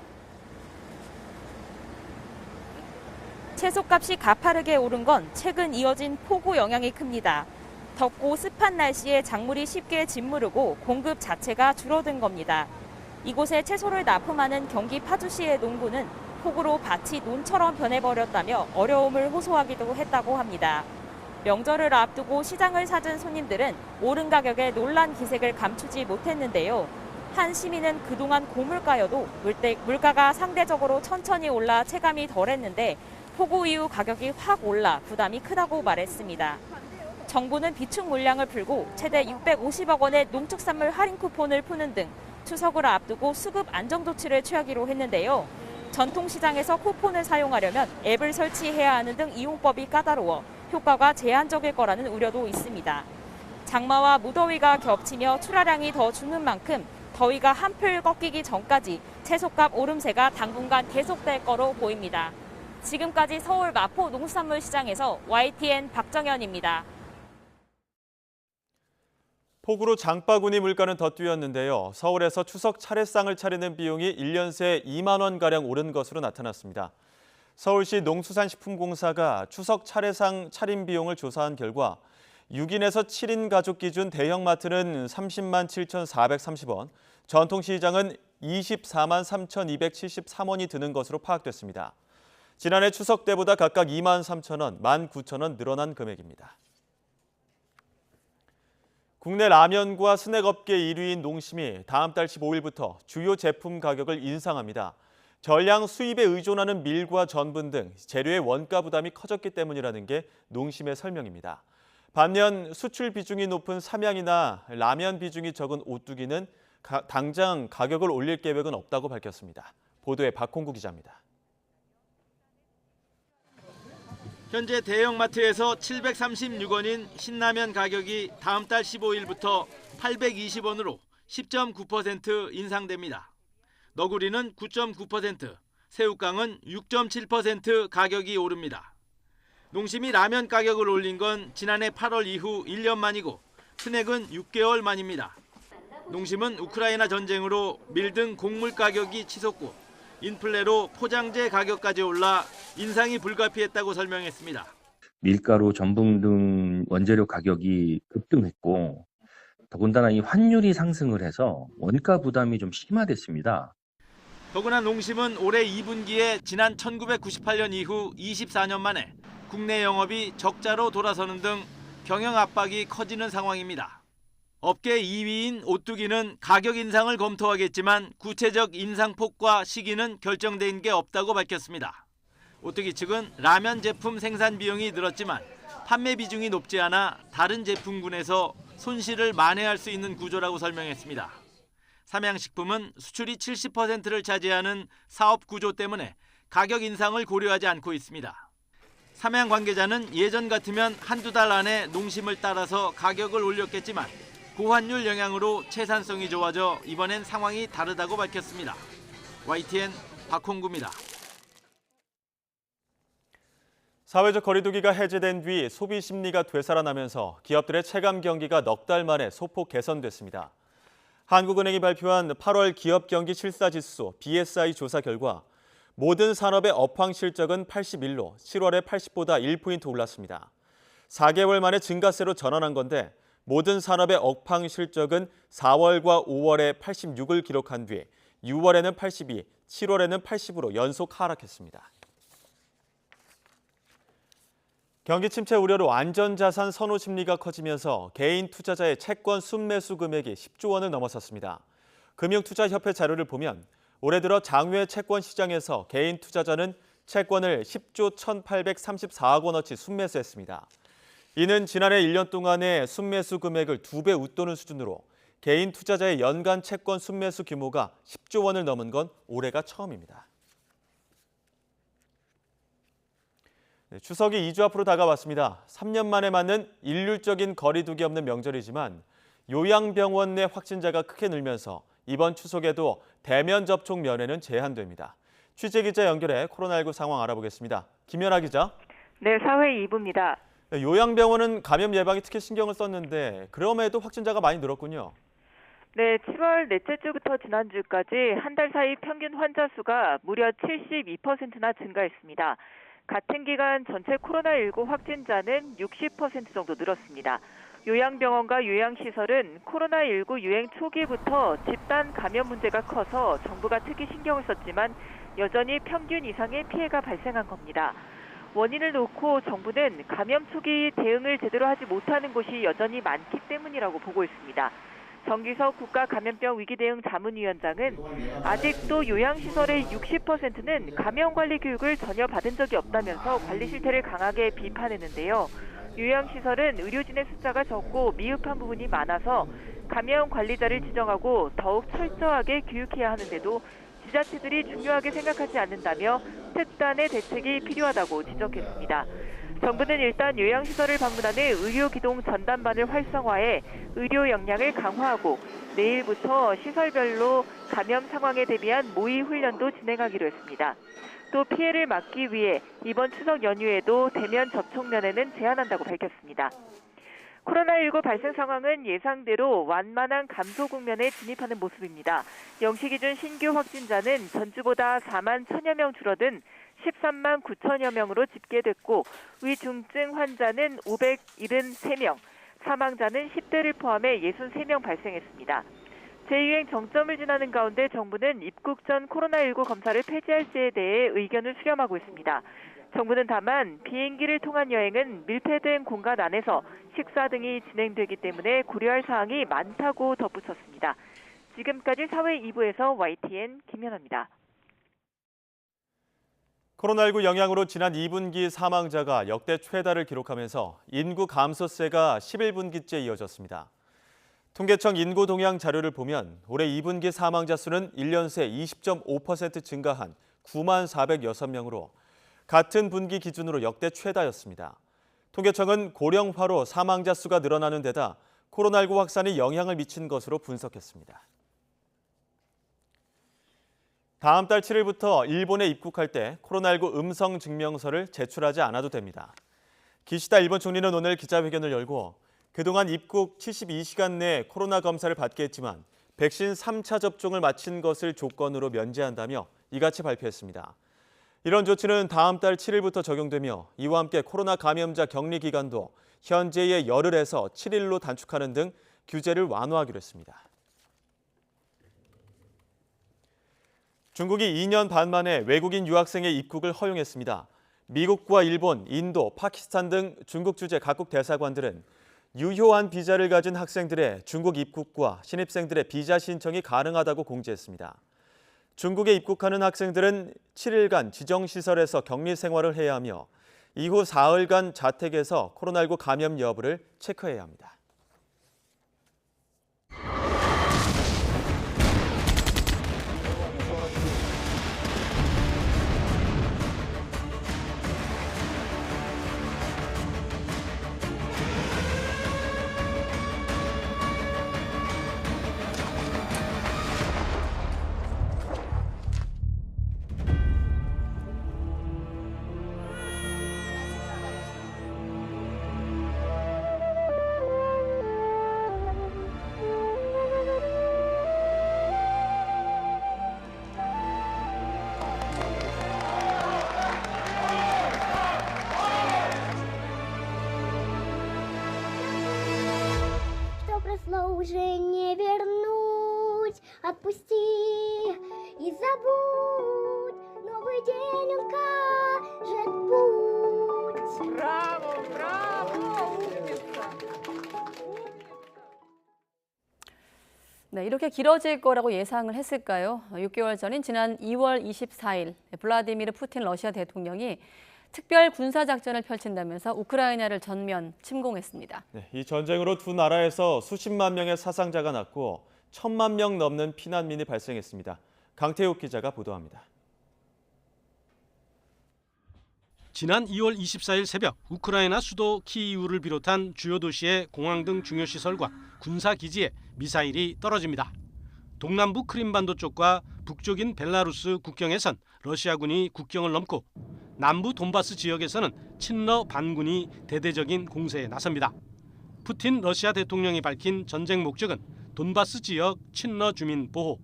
채소값이 가파르게 오른 건 최근 이어진 폭우 영향이 큽니다. 덥고 습한 날씨에 작물이 쉽게 짓무르고 공급 자체가 줄어든 겁니다. 이곳에 채소를 납품하는 경기 파주시의 농부는 폭우로 밭이 논처럼 변해버렸다며 어려움을 호소하기도 했다고 합니다. 명절을 앞두고 시장을 찾은 손님들은 오른 가격에 놀란 기색을 감추지 못했는데요. 한 시민은 그동안 고물가여도 물가가 상대적으로 천천히 올라 체감이 덜했는데 폭우 이후 가격이 확 올라 부담이 크다고 말했습니다. 정부는 비축 물량을 풀고 최대 650억 원의 농축산물 할인 쿠폰을 푸는 등 추석을 앞두고 수급 안정 조치를 취하기로 했는데요. 전통시장에서 쿠폰을 사용하려면 앱을 설치해야 하는 등 이용법이 까다로워 효과가 제한적일 거라는 우려도 있습니다. 장마와 무더위가 겹치며 출하량이 더 주는 만큼 더위가 한풀 꺾이기 전까지 채소값 오름세가 당분간 계속될 거로 보입니다. 지금까지 서울 마포 농수산물시장에서 YTN 박정현입니다. 폭우로 장바구니 물가는 더 뛰었는데요. 서울에서 추석 차례상을 차리는 비용이 1년 새 2만 원가량 오른 것으로 나타났습니다. 서울시 농수산식품공사가 추석 차례상 차림 비용을 조사한 결과 6인에서 7인 가족 기준 대형마트는 30만 7,430원, 전통시장은 24만 3,273원이 드는 것으로 파악됐습니다. 지난해 추석 때보다 각각 2만 3천 원, 19,000원 늘어난 금액입니다. 국내 라면과 스낵업계 1위인 농심이 다음 달 15일부터 주요 제품 가격을 인상합니다. 전량 수입에 의존하는 밀과 전분 등 재료의 원가 부담이 커졌기 때문이라는 게 농심의 설명입니다. 반면 수출 비중이 높은 삼양이나 라면 비중이 적은 오뚜기는 당장 가격을 올릴 계획은 없다고 밝혔습니다. 보도에 박홍구 기자입니다. 현재 대형마트에서 736원인 신라면 가격이 다음 달 15일부터 820원으로 10.9% 인상됩니다. 너구리는 9.9%, 새우깡은 6.7% 가격이 오릅니다. 농심이 라면 가격을 올린 건 지난해 8월 이후 1년 만이고 스낵은 6개월 만입니다. 농심은 우크라이나 전쟁으로 밀 등 곡물 가격이 치솟고 인플레로 포장재 가격까지 올라 인상이 불가피했다고 설명했습니다. 밀가루, 전분 등 원재료 가격이 급등했고 더군다나 이 환율이 상승을 해서 원가 부담이 좀 심화됐습니다. 더구나 농심은 올해 2분기에 지난 1998년 이후 24년 만에 국내 영업이 적자로 돌아서는 등 경영 압박이 커지는 상황입니다. 업계 2위인 오뚜기는 가격 인상을 검토하겠지만 구체적 인상폭과 시기는 결정된 게 없다고 밝혔습니다. 오뚜기 측은 라면 제품 생산 비용이 늘었지만 판매 비중이 높지 않아 다른 제품군에서 손실을 만회할 수 있는 구조라고 설명했습니다. 삼양식품은 수출이 70%를 차지하는 사업 구조 때문에 가격 인상을 고려하지 않고 있습니다. 삼양 관계자는 예전 같으면 한두 달 안에 농심을 따라서 가격을 올렸겠지만 고환율 영향으로 채산성이 좋아져 이번엔 상황이 다르다고 밝혔습니다. YTN 박홍구입니다. 사회적 거리두기가 해제된 뒤 소비 심리가 되살아나면서 기업들의 체감 경기가 넉 달 만에 소폭 개선됐습니다. 한국은행이 발표한 8월 기업 경기 실사지수 BSI 조사 결과 모든 산업의 업황 실적은 81로 7월에 80보다 1포인트 올랐습니다. 4개월 만에 증가세로 전환한 건데 모든 산업의 업황 실적은 4월과 5월에 86을 기록한 뒤 6월에는 82, 7월에는 80으로 연속 하락했습니다. 경기 침체 우려로 안전자산 선호 심리가 커지면서 개인 투자자의 채권 순매수 금액이 10조 원을 넘어섰습니다. 금융투자협회 자료를 보면 올해 들어 장외 채권 시장에서 개인 투자자는 채권을 10조 1,834억 원어치 순매수했습니다. 이는 지난해 1년 동안의 순매수 금액을 2배 웃도는 수준으로 개인 투자자의 연간 채권 순매수 규모가 10조 원을 넘은 건 올해가 처음입니다. 추석이 2주 앞으로 다가왔습니다. 3년 만에 맞는 일률적인 거리두기 없는 명절이지만 요양병원 내 확진자가 크게 늘면서 이번 추석에도 대면 접촉 면회는 제한됩니다. 취재기자 연결해 코로나19 상황 알아보겠습니다. 김연아 기자. 네, 사회 2부입니다. 요양병원은 감염 예방에 특히 신경을 썼는데 그럼에도 확진자가 많이 늘었군요. 네, 7월 넷째 주부터 지난주까지 한 달 사이 평균 환자 수가 무려 72%나 증가했습니다. 같은 기간 전체 코로나19 확진자는 60% 정도 늘었습니다. 요양병원과 요양시설은 코로나19 유행 초기부터 집단 감염 문제가 커서 정부가 특히 신경을 썼지만 여전히 평균 이상의 피해가 발생한 겁니다. 원인을 놓고 정부는 감염 초기 대응을 제대로 하지 못하는 곳이 여전히 많기 때문이라고 보고 있습니다. 정기석 국가감염병 위기대응 자문위원장은 아직도 요양시설의 60%는 감염관리 교육을 전혀 받은 적이 없다면서 관리 실태를 강하게 비판했는데요. 요양시설은 의료진의 숫자가 적고 미흡한 부분이 많아서 감염 관리자를 지정하고 더욱 철저하게 교육해야 하는데도 지자체들이 중요하게 생각하지 않는다며 특단의 대책이 필요하다고 지적했습니다. 정부는 일단 요양시설을 방문하는 의료기동 전담반을 활성화해 의료 역량을 강화하고 내일부터 시설별로 감염 상황에 대비한 모의 훈련도 진행하기로 했습니다. 또 피해를 막기 위해 이번 추석 연휴에도 대면 접촉 면회는 제한한다고 밝혔습니다. 코로나19 발생 상황은 예상대로 완만한 감소 국면에 진입하는 모습입니다. 0시 기준 신규 확진자는 전주보다 4만 1천여 명 줄어든 13만 9천여 명으로 집계됐고 위중증 환자는 573명, 사망자는 10대를 포함해 63명 발생했습니다. 제2유행 정점을 지나는 가운데 정부는 입국 전 코로나19 검사를 폐지할지에 대해 의견을 수렴하고 있습니다. 정부는 다만 비행기를 통한 여행은 밀폐된 공간 안에서 식사 등이 진행되기 때문에 고려할 사항이 많다고 덧붙였습니다. 지금까지 사회 2부에서 YTN 김연아입니다. 코로나19 영향으로 지난 2분기 사망자가 역대 최다를 기록하면서 인구 감소세가 11분기째 이어졌습니다. 통계청 인구 동향 자료를 보면 올해 2분기 사망자 수는 1년 새 20.5% 증가한 9만 406명으로 같은 분기 기준으로 역대 최다였습니다. 통계청은 고령화로 사망자 수가 늘어나는 데다 코로나19 확산이 영향을 미친 것으로 분석했습니다. 다음 달 7일부터 일본에 입국할 때 코로나19 음성 증명서를 제출하지 않아도 됩니다. 기시다 일본 총리는 오늘 기자회견을 열고 그동안 입국 72시간 내 코로나 검사를 받게 했지만 백신 3차 접종을 마친 것을 조건으로 면제한다며 이같이 발표했습니다. 이런 조치는 다음 달 7일부터 적용되며 이와 함께 코로나 감염자 격리 기간도 현재의 열흘에서 7일로 단축하는 등 규제를 완화하기로 했습니다. 중국이 2년 반 만에 외국인 유학생의 입국을 허용했습니다. 미국과 일본, 인도, 파키스탄 등 중국 주재 각국 대사관들은 유효한 비자를 가진 학생들의 중국 입국과 신입생들의 비자 신청이 가능하다고 공지했습니다. 중국에 입국하는 학생들은 7일간 지정시설에서 격리 생활을 해야 하며 이후 4일간 자택에서 코로나19 감염 여부를 체크해야 합니다. Уже не вернуть, отпусти и забудь. Новый день он кажет путь. Браво, браво, умница. 네, 이렇게 길어질 거라고 예상을 했을까요? 6개월 전인 지난 2월 24일 블라디미르 푸틴 러시아 대통령이 특별 군사작전을 펼친다면서 우크라이나를 전면 침공했습니다. 네, 이 전쟁으로 두 나라에서 수십만 명의 사상자가 났고 1,000만 명 넘는 피난민이 발생했습니다. 강태욱 기자가 보도합니다. 지난 2월 24일 새벽 우크라이나 수도 키이우를 비롯한 주요 도시의 공항 등 중요 시설과 군사기지에 미사일이 떨어집니다. 동남부 크림반도 쪽과 북쪽인 벨라루스 국경에선 러시아군이 국경을 넘고 남부 돈바스 지역에서는 친러 반군이 대대적인 공세에 나섭니다. 푸틴 러시아 대통령이 밝힌 전쟁 목적은 돈바스 지역 친러 주민 보호.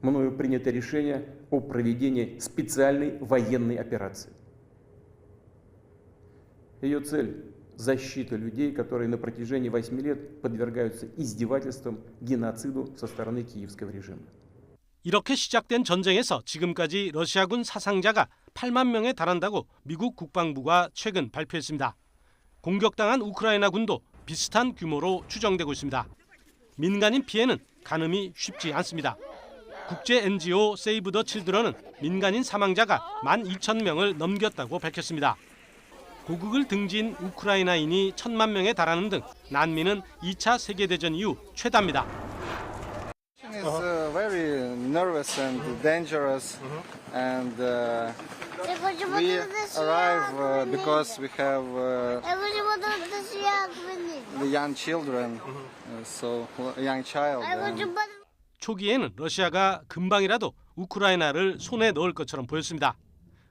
Мною принято решение о проведении специальной военной операции. Ее цель – защита людей, которые на протяжении 8 лет подвергаются издевательствам, геноциду со стороны киевского режима. 이렇게 시작된 전쟁에서 지금까지 러시아군 사상자가 8만 명에 달한다고 미국 국방부가 최근 발표했습니다. 공격당한 우크라이나 군도 비슷한 규모로 추정되고 있습니다. 민간인 피해는 가늠이 쉽지 않습니다. 국제 NGO 세이브 더 칠드런은 민간인 사망자가 12,000명을 넘겼다고 밝혔습니다. 고국을 등진 우크라이나인이 1,000만 명에 달하는 등 난민은 2차 세계대전 이후 최다입니다. It's very nervous and dangerous, and we arrive because we have the young children, so young child. 초기에는 러시아가 금방이라도 우크라이나를 손에 넣을 것처럼 보였습니다.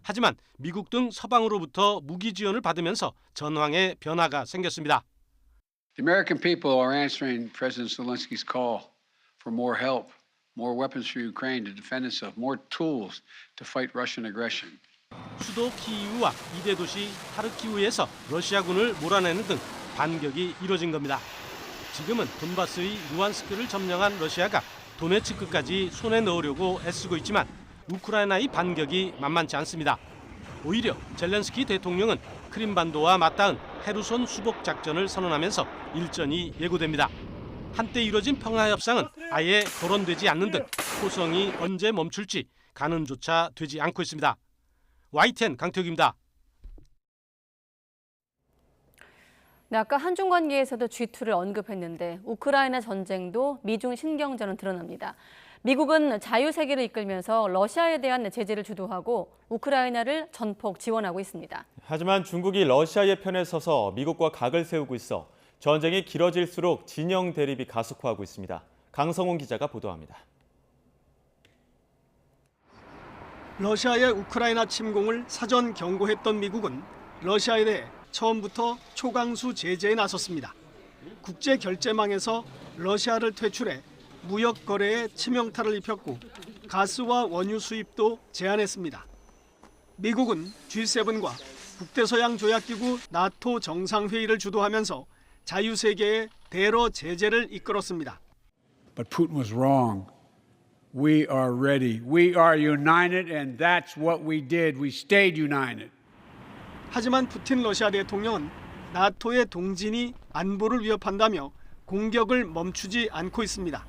하지만 미국 등 서방으로부터 무기 지원을 받으면서 전황에 변화가 생겼습니다. The American people are answering President Zelensky's call for more help, more weapons for Ukraine to defend itself, more tools to fight Russian aggression. 수도 키이우와 이대 도시 하르키우에서 러시아군을 몰아내는 등 반격이 이뤄진 겁니다. 지금은 돈바스의 루안스크를 점령한 러시아가 도네츠크까지 손에 넣으려고 애쓰고 있지만 우크라이나의 반격이 만만치 않습니다. 오히려 젤렌스키 대통령은 크림반도와 맞닿은 헤르손 수복 작전을 선언하면서 일전이 예고됩니다. 한때 이뤄진 평화협상은 아예 거론되지 않는 등 호성이 언제 멈출지 가늠조차 되지 않고 있습니다. YTN 강태욱입니다. 네, 아까 한중 관계에서도 G2를 언급했는데 우크라이나 전쟁도 미중 신경전은 드러납니다. 미국은 자유세계를 이끌면서 러시아에 대한 제재를 주도하고 우크라이나를 전폭 지원하고 있습니다. 하지만 중국이 러시아의 편에 서서 미국과 각을 세우고 있어 전쟁이 길어질수록 진영 대립이 가속화하고 있습니다. 강성훈 기자가 보도합니다. 러시아의 우크라이나 침공을 사전 경고했던 미국은 러시아에 대해 처음부터 초강수 제재에 나섰습니다. 국제 결제망에서 러시아를 퇴출해 무역 거래에 치명타를 입혔고 가스와 원유 수입도 제한했습니다. 미국은 G7과 북대서양 조약기구 나토 정상회의를 주도하면서 자유세계의 대러 제재를 이끌었습니다. But Putin was wrong. We are ready. We are united, and that's what we did. We stayed united. 하지만 푸틴 러시아 대통령은 나토의 동진이 안보를 위협한다며 공격을 멈추지 않고 있습니다.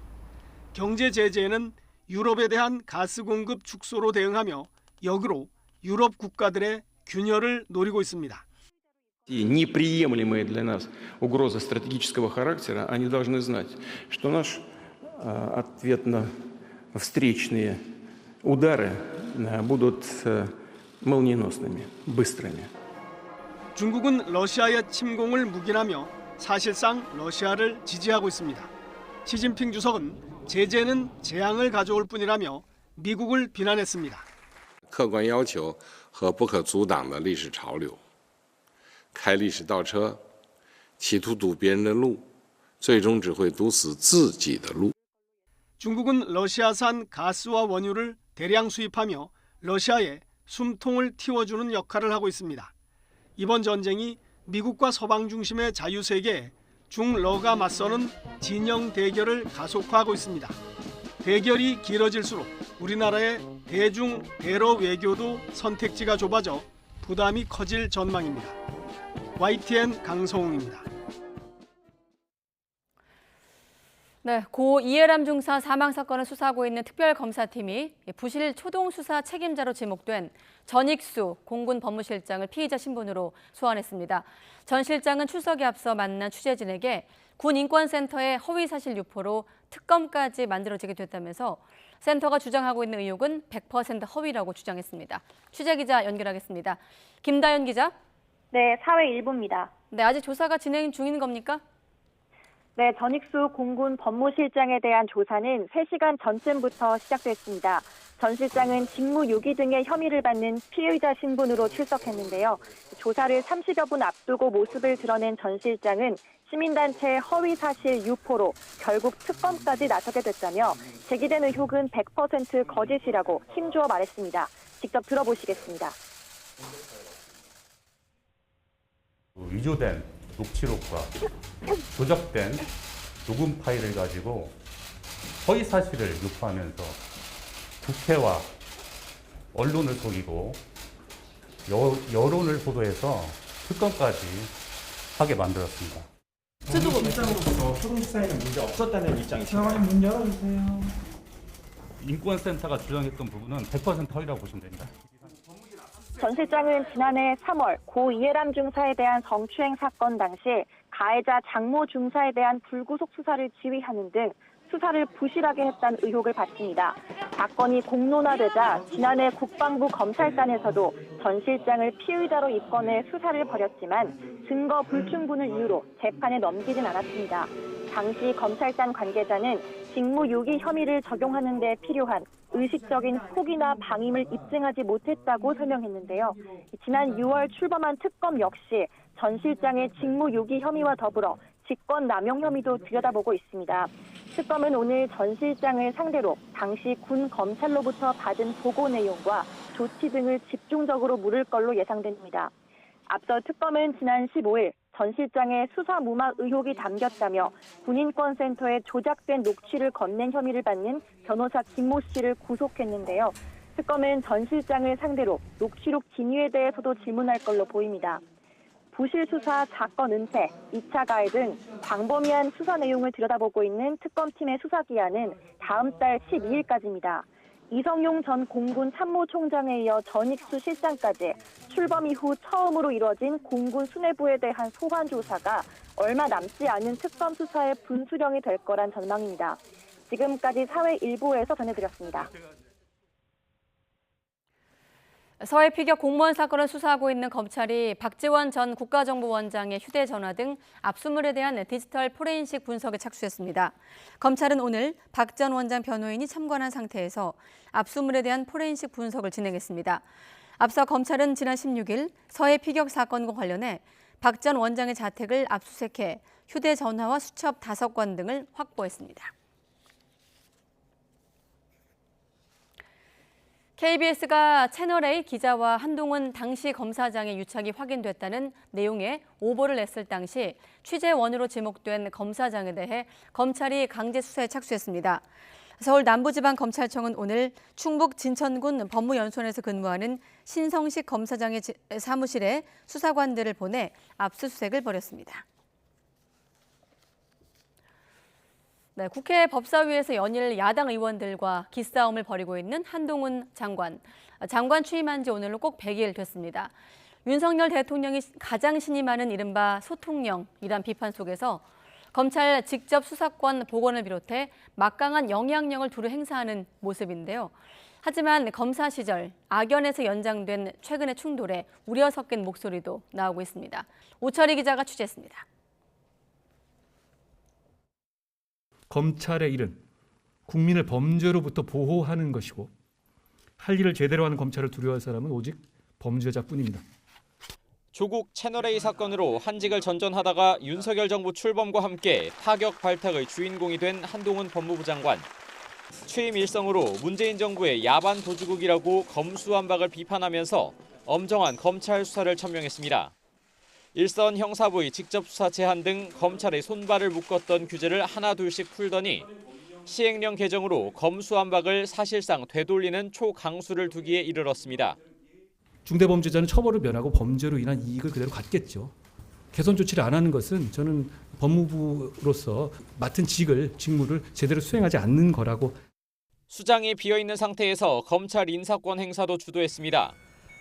경제 제재에는 유럽에 대한 가스 공급 축소로 대응하며 역으로 유럽 국가들의 균열을 노리고 있습니다. Неприемлемые для нас угрозы стратегического характера, они должны знать, что наш ответно-встречные удары будут молниеносными, быстрыми. 중국은 러시아의 침공을 묵인하며 사실상 러시아를 지지하고 있습니다. 시진핑 주석은 제재는 재앙을 가져올 뿐이라며 미국을 비난했습니다. 客观要求和不可阻挡的历史潮流，开历史倒车，企图堵别人的路，最终只会堵死自己的路。 중국은 러시아산 가스와 원유를 대량 수입하며 러시아에 숨통을 틔워주는 역할을 하고 있습니다. 이번 전쟁이 미국과 서방 중심의 자유세계에 중러가 맞서는 진영 대결을 가속화하고 있습니다. 대결이 길어질수록 우리나라의 대중 대러 외교도 선택지가 좁아져 부담이 커질 전망입니다. YTN 강성웅입니다. 네, 고 이해람 중사 사망 사건을 수사하고 있는 특별검사팀이 부실 초동 수사 책임자로 지목된 전익수 공군 법무실장을 피의자 신분으로 소환했습니다. 전 실장은 출석에 앞서 만난 취재진에게 군 인권센터의 허위사실 유포로 특검까지 만들어지게 됐다면서 센터가 주장하고 있는 의혹은 100% 허위라고 주장했습니다. 취재기자 연결하겠습니다. 김다연 기자. 네, 사회 일부입니다. 네, 아직 조사가 진행 중인 겁니까? 네, 전익수 공군 법무실장에 대한 조사는 3시간 전쯤부터 시작됐습니다. 전 실장은 직무유기 등의 혐의를 받는 피의자 신분으로 출석했는데요. 조사를 30여 분 앞두고 모습을 드러낸 전 실장은 시민단체 허위사실 유포로 결국 특검까지 나서게 됐다며 제기된 의혹은 100% 거짓이라고 힘주어 말했습니다. 직접 들어보시겠습니다. 위조된 녹취록과 조작된 녹음 파일을 가지고 허위 사실을 유포하면서 국회와 언론을 속이고 여론을 호도해서 특검까지 하게 만들었습니다. 실장으로부터 초동 수사에는 문제 없었다는 입장이십니까? 문 열어주세요. 인권센터가 주장했던 부분은 100% 허위라고 보시면 됩니다. 전 실장은 지난해 3월 고 이해람 중사에 대한 성추행 사건 당시 가해자 장모 중사에 대한 불구속 수사를 지휘하는 등 수사를 부실하게 했다는 의혹을 받습니다. 사건이 공론화되자 지난해 국방부 검찰단에서도 전 실장을 피의자로 입건해 수사를 벌였지만 증거 불충분을 이유로 재판에 넘기진 않았습니다. 당시 검찰단 관계자는 직무유기 혐의를 적용하는 데 필요한 의식적인 포기나 방임을 입증하지 못했다고 설명했는데요. 지난 6월 출범한 특검 역시 전 실장의 직무유기 혐의와 더불어 직권남용 혐의도 들여다보고 있습니다. 특검은 오늘 전 실장을 상대로 당시 군 검찰로부터 받은 보고 내용과 조치 등을 집중적으로 물을 걸로 예상됩니다. 앞서 특검은 지난 15일 전 실장의 수사 무막 의혹이 담겼다며 군인권센터에 조작된 녹취를 건넨 혐의를 받는 변호사 김모 씨를 구속했는데요. 특검은 전 실장을 상대로 녹취록 진위에 대해서도 질문할 걸로 보입니다. 부실 수사, 사건 은폐, 2차 가해 등 광범위한 수사 내용을 들여다보고 있는 특검팀의 수사 기한은 다음 달 12일까지입니다. 이성용 전 공군 참모총장에 이어 전익수 실장까지 출범 이후 처음으로 이뤄진 공군 수뇌부에 대한 소환 조사가 얼마 남지 않은 특검 수사의 분수령이 될 거란 전망입니다. 지금까지 사회 일부에서 전해드렸습니다. 서해 피격 공무원 사건을 수사하고 있는 검찰이 박지원 전 국가정보원장의 휴대전화 등 압수물에 대한 디지털 포렌식 분석에 착수했습니다. 검찰은 오늘 박 전 원장 변호인이 참관한 상태에서 압수물에 대한 포렌식 분석을 진행했습니다. 앞서 검찰은 지난 16일 서해 피격 사건과 관련해 박 전 원장의 자택을 압수수색해 휴대전화와 수첩 5건 등을 확보했습니다. KBS가 채널A 기자와 한동훈 당시 검사장의 유착이 확인됐다는 내용의 오보를 냈을 당시 취재원으로 지목된 검사장에 대해 검찰이 강제 수사에 착수했습니다. 서울 남부지방검찰청은 오늘 충북 진천군 법무연수원에서 근무하는 신성식 검사장의 사무실에 수사관들을 보내 압수수색을 벌였습니다. 네, 국회 법사위에서 연일 야당 의원들과 기싸움을 벌이고 있는 한동훈 장관. 장관 취임한 지 오늘로 꼭 100일 됐습니다. 윤석열 대통령이 가장 신임하는 이른바 소통령이란 비판 속에서 검찰 직접 수사권 복원을 비롯해 막강한 영향력을 두루 행사하는 모습인데요. 하지만 검사 시절 악연에서 연장된 최근의 충돌에 우려 섞인 목소리도 나오고 있습니다. 오철희 기자가 취재했습니다. 검찰의 일은 국민을 범죄로부터 보호하는 것이고 할 일을 제대로 하는 검찰을 두려워할 사람은 오직 범죄자뿐입니다. 조국 채널A 사건으로 한직을 전전하다가 윤석열 정부 출범과 함께 타격 발탁의 주인공이 된 한동훈 법무부 장관. 취임 일성으로 문재인 정부의 야반 도주국이라고 검수완박을 비판하면서 엄정한 검찰 수사를 천명했습니다. 일선 형사부의 직접 수사 제한 등 검찰의 손발을 묶었던 규제를 하나둘씩 풀더니 시행령 개정으로 검수완박을 사실상 되돌리는 초강수를 두기에 이르렀습니다. 중대범죄자는 처벌을 면하고 범죄로 인한 이익을 그대로 갖겠죠. 개선 조치를 안 하는 것은 저는 법무부로서 맡은 직무를 제대로 수행하지 않는 거라고. 수장이 비어있는 상태에서 검찰 인사권 행사도 주도했습니다.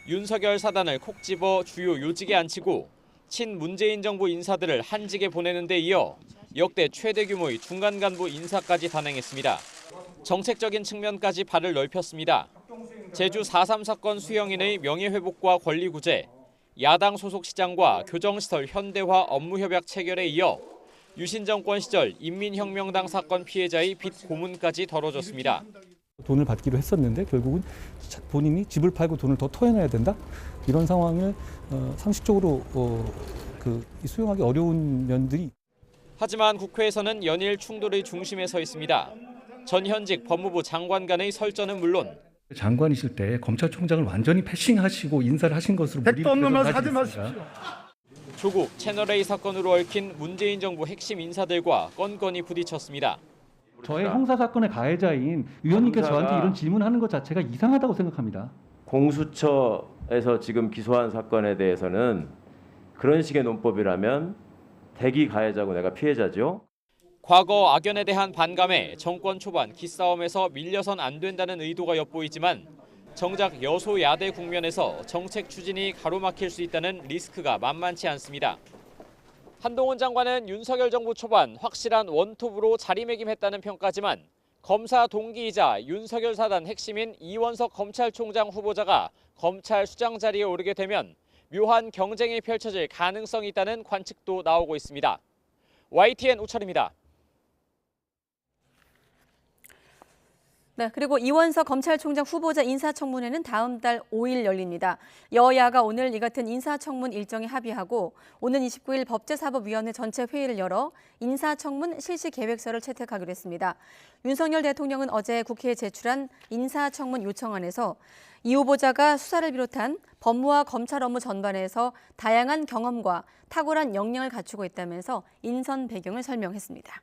윤석열 사단을 콕 집어 주요 요직에 앉히고 친문재인 정부 인사들을 한직에 보내는 데 이어 역대 최대 규모의 중간 간부 인사까지 단행했습니다. 정책적인 측면까지 발을 넓혔습니다. 제주 4.3 사건 수형인의 명예회복과 권리구제, 야당 소속 시장과 교정시설 현대화 업무협약 체결에 이어 유신 정권 시절 인민혁명당 사건 피해자의 빚 고문까지 덜어줬습니다. 돈을 받기로 했었는데 결국은 본인이 집을 팔고 돈을 더 토해내야 된다? 이런 상황을 상식적으로 수용하기 어려운 면들이. 하지만 국회에서는 연일 충돌의 중심에 서 있습니다. 전현직 법무부 장관 간의 설전은 물론 장관이실 때 검찰총장을 완전히 패싱하시고 인사를 하신 것으로 백도 없는 말 하지 마십시오. 조국 채널A 사건으로 얽힌 문재인 정부 핵심 인사들과 건건이 부딪혔습니다. 저의 형사 사건의 가해자인 의원님께서 저한테 이런 질문하는 것 자체가 이상하다고 생각합니다. 공수처에서 지금 기소한 사건에 대해서는 그런 식의 논법이라면 대기 가해자고 내가 피해자죠. 과거 악연에 대한 반감에 정권 초반 기싸움에서 밀려선 안 된다는 의도가 엿보이지만 정작 여소야대 국면에서 정책 추진이 가로막힐 수 있다는 리스크가 만만치 않습니다. 한동훈 장관은 윤석열 정부 초반 확실한 원톱으로 자리매김했다는 평가지만 검사 동기이자 윤석열 사단 핵심인 이원석 검찰총장 후보자가 검찰 수장 자리에 오르게 되면 묘한 경쟁이 펼쳐질 가능성이 있다는 관측도 나오고 있습니다. YTN 우철입니다. 네, 그리고 이원석 검찰총장 후보자 인사청문회는 다음 달 5일 열립니다. 여야가 오늘 이 같은 인사청문 일정에 합의하고 오는 29일 법제사법위원회 전체 회의를 열어 인사청문 실시 계획서를 채택하기로 했습니다. 윤석열 대통령은 어제 국회에 제출한 인사청문 요청안에서 이 후보자가 수사를 비롯한 법무와 검찰 업무 전반에서 다양한 경험과 탁월한 역량을 갖추고 있다면서 인선 배경을 설명했습니다.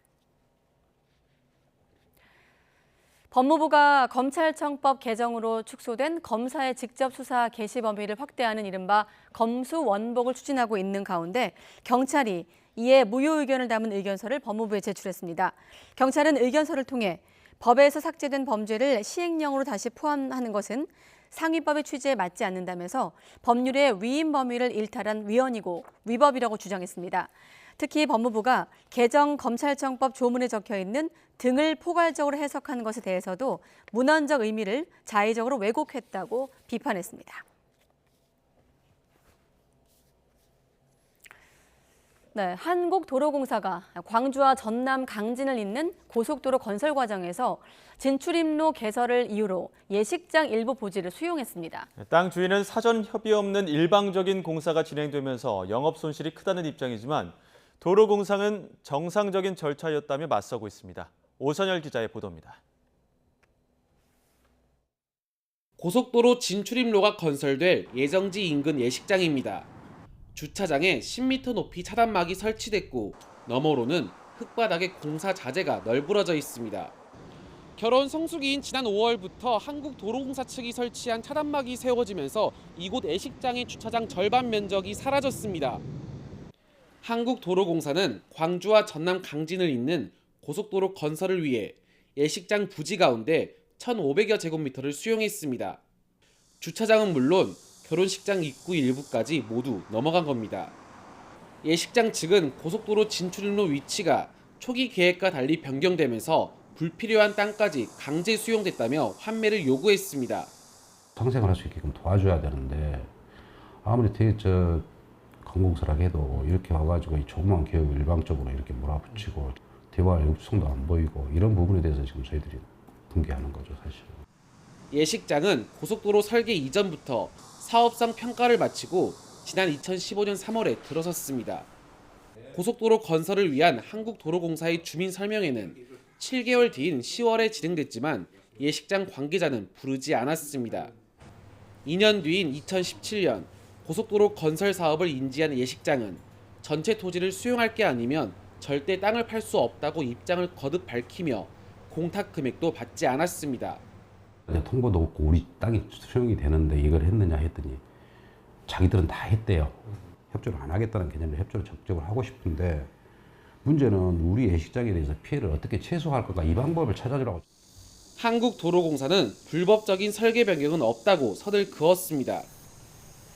법무부가 검찰청법 개정으로 축소된 검사의 직접 수사 개시 범위를 확대하는 이른바 검수원복을 추진하고 있는 가운데 경찰이 이에 무효 의견을 담은 의견서를 법무부에 제출했습니다. 경찰은 의견서를 통해 법에서 삭제된 범죄를 시행령으로 다시 포함하는 것은 상위법의 취지에 맞지 않는다면서 법률의 위임 범위를 일탈한 위헌이고 위법이라고 주장했습니다. 특히 법무부가 개정 검찰청법 조문에 적혀 있는 등을 포괄적으로 해석한 것에 대해서도 문헌적 의미를 자의적으로 왜곡했다고 비판했습니다. 네, 한국도로공사가 광주와 전남 강진을 잇는 고속도로 건설 과정에서 진출입로 개설을 이유로 예식장 일부 부지를 수용했습니다. 땅 주인은 사전 협의 없는 일방적인 공사가 진행되면서 영업 손실이 크다는 입장이지만 도로공사는 정상적인 절차였다며 맞서고 있습니다. 오선열 기자의 보도입니다. 고속도로 진출입로가 건설될 예정지 인근 예식장입니다. 주차장에 10m 높이 차단막이 설치됐고 너머로는 흙바닥에 공사 자재가 널브러져 있습니다. 결혼 성수기인 지난 5월부터 한국도로공사 측이 설치한 차단막이 세워지면서 이곳 예식장의 주차장 절반 면적이 사라졌습니다. 한국도로공사는 광주와 전남 강진을 잇는 고속도로 건설을 위해 예식장 부지 가운데 1,500여 제곱미터를 수용했습니다. 주차장은 물론 결혼식장 입구 일부까지 모두 넘어간 겁니다. 예식장 측은 고속도로 진출입로 위치가 초기 계획과 달리 변경되면서 불필요한 땅까지 강제 수용됐다며 환매를 요구했습니다. 상생을 할 수 있게끔 도와줘야 되는데 아무리 관공서라고 해도 이렇게 와가지고 이 조그만 개혁을 일방적으로 이렇게 몰아붙이고 대화의 흡수성도 안 보이고 이런 부분에 대해서 지금 저희들이 분개하는 거죠, 사실. 예식장은 고속도로 설계 이전부터 사업상 평가를 마치고 지난 2015년 3월에 들어섰습니다. 고속도로 건설을 위한 한국도로공사의 주민 설명회는 7개월 뒤인 10월에 진행됐지만 예식장 관계자는 부르지 않았습니다. 2년 뒤인 2017년 고속도로 건설 사업을 인지한 예식장은 전체 토지를 수용할 게 아니면 절대 땅을 팔 수 없다고 입장을 거듭 밝히며 공탁 금액도 받지 않았습니다. 통보도 없고 우리 땅이 수용이 되는데 이걸 했느냐 했더니 자기들은 다 했대요. 협조를 안 하겠다는 개념으로 협조를 적극적으로 하고 싶은데 문제는 우리 예식장에 대해서 피해를 어떻게 최소화할 건가 이 방법을 찾아주라고. 한국도로공사는 불법적인 설계 변경은 없다고 선을 그었습니다.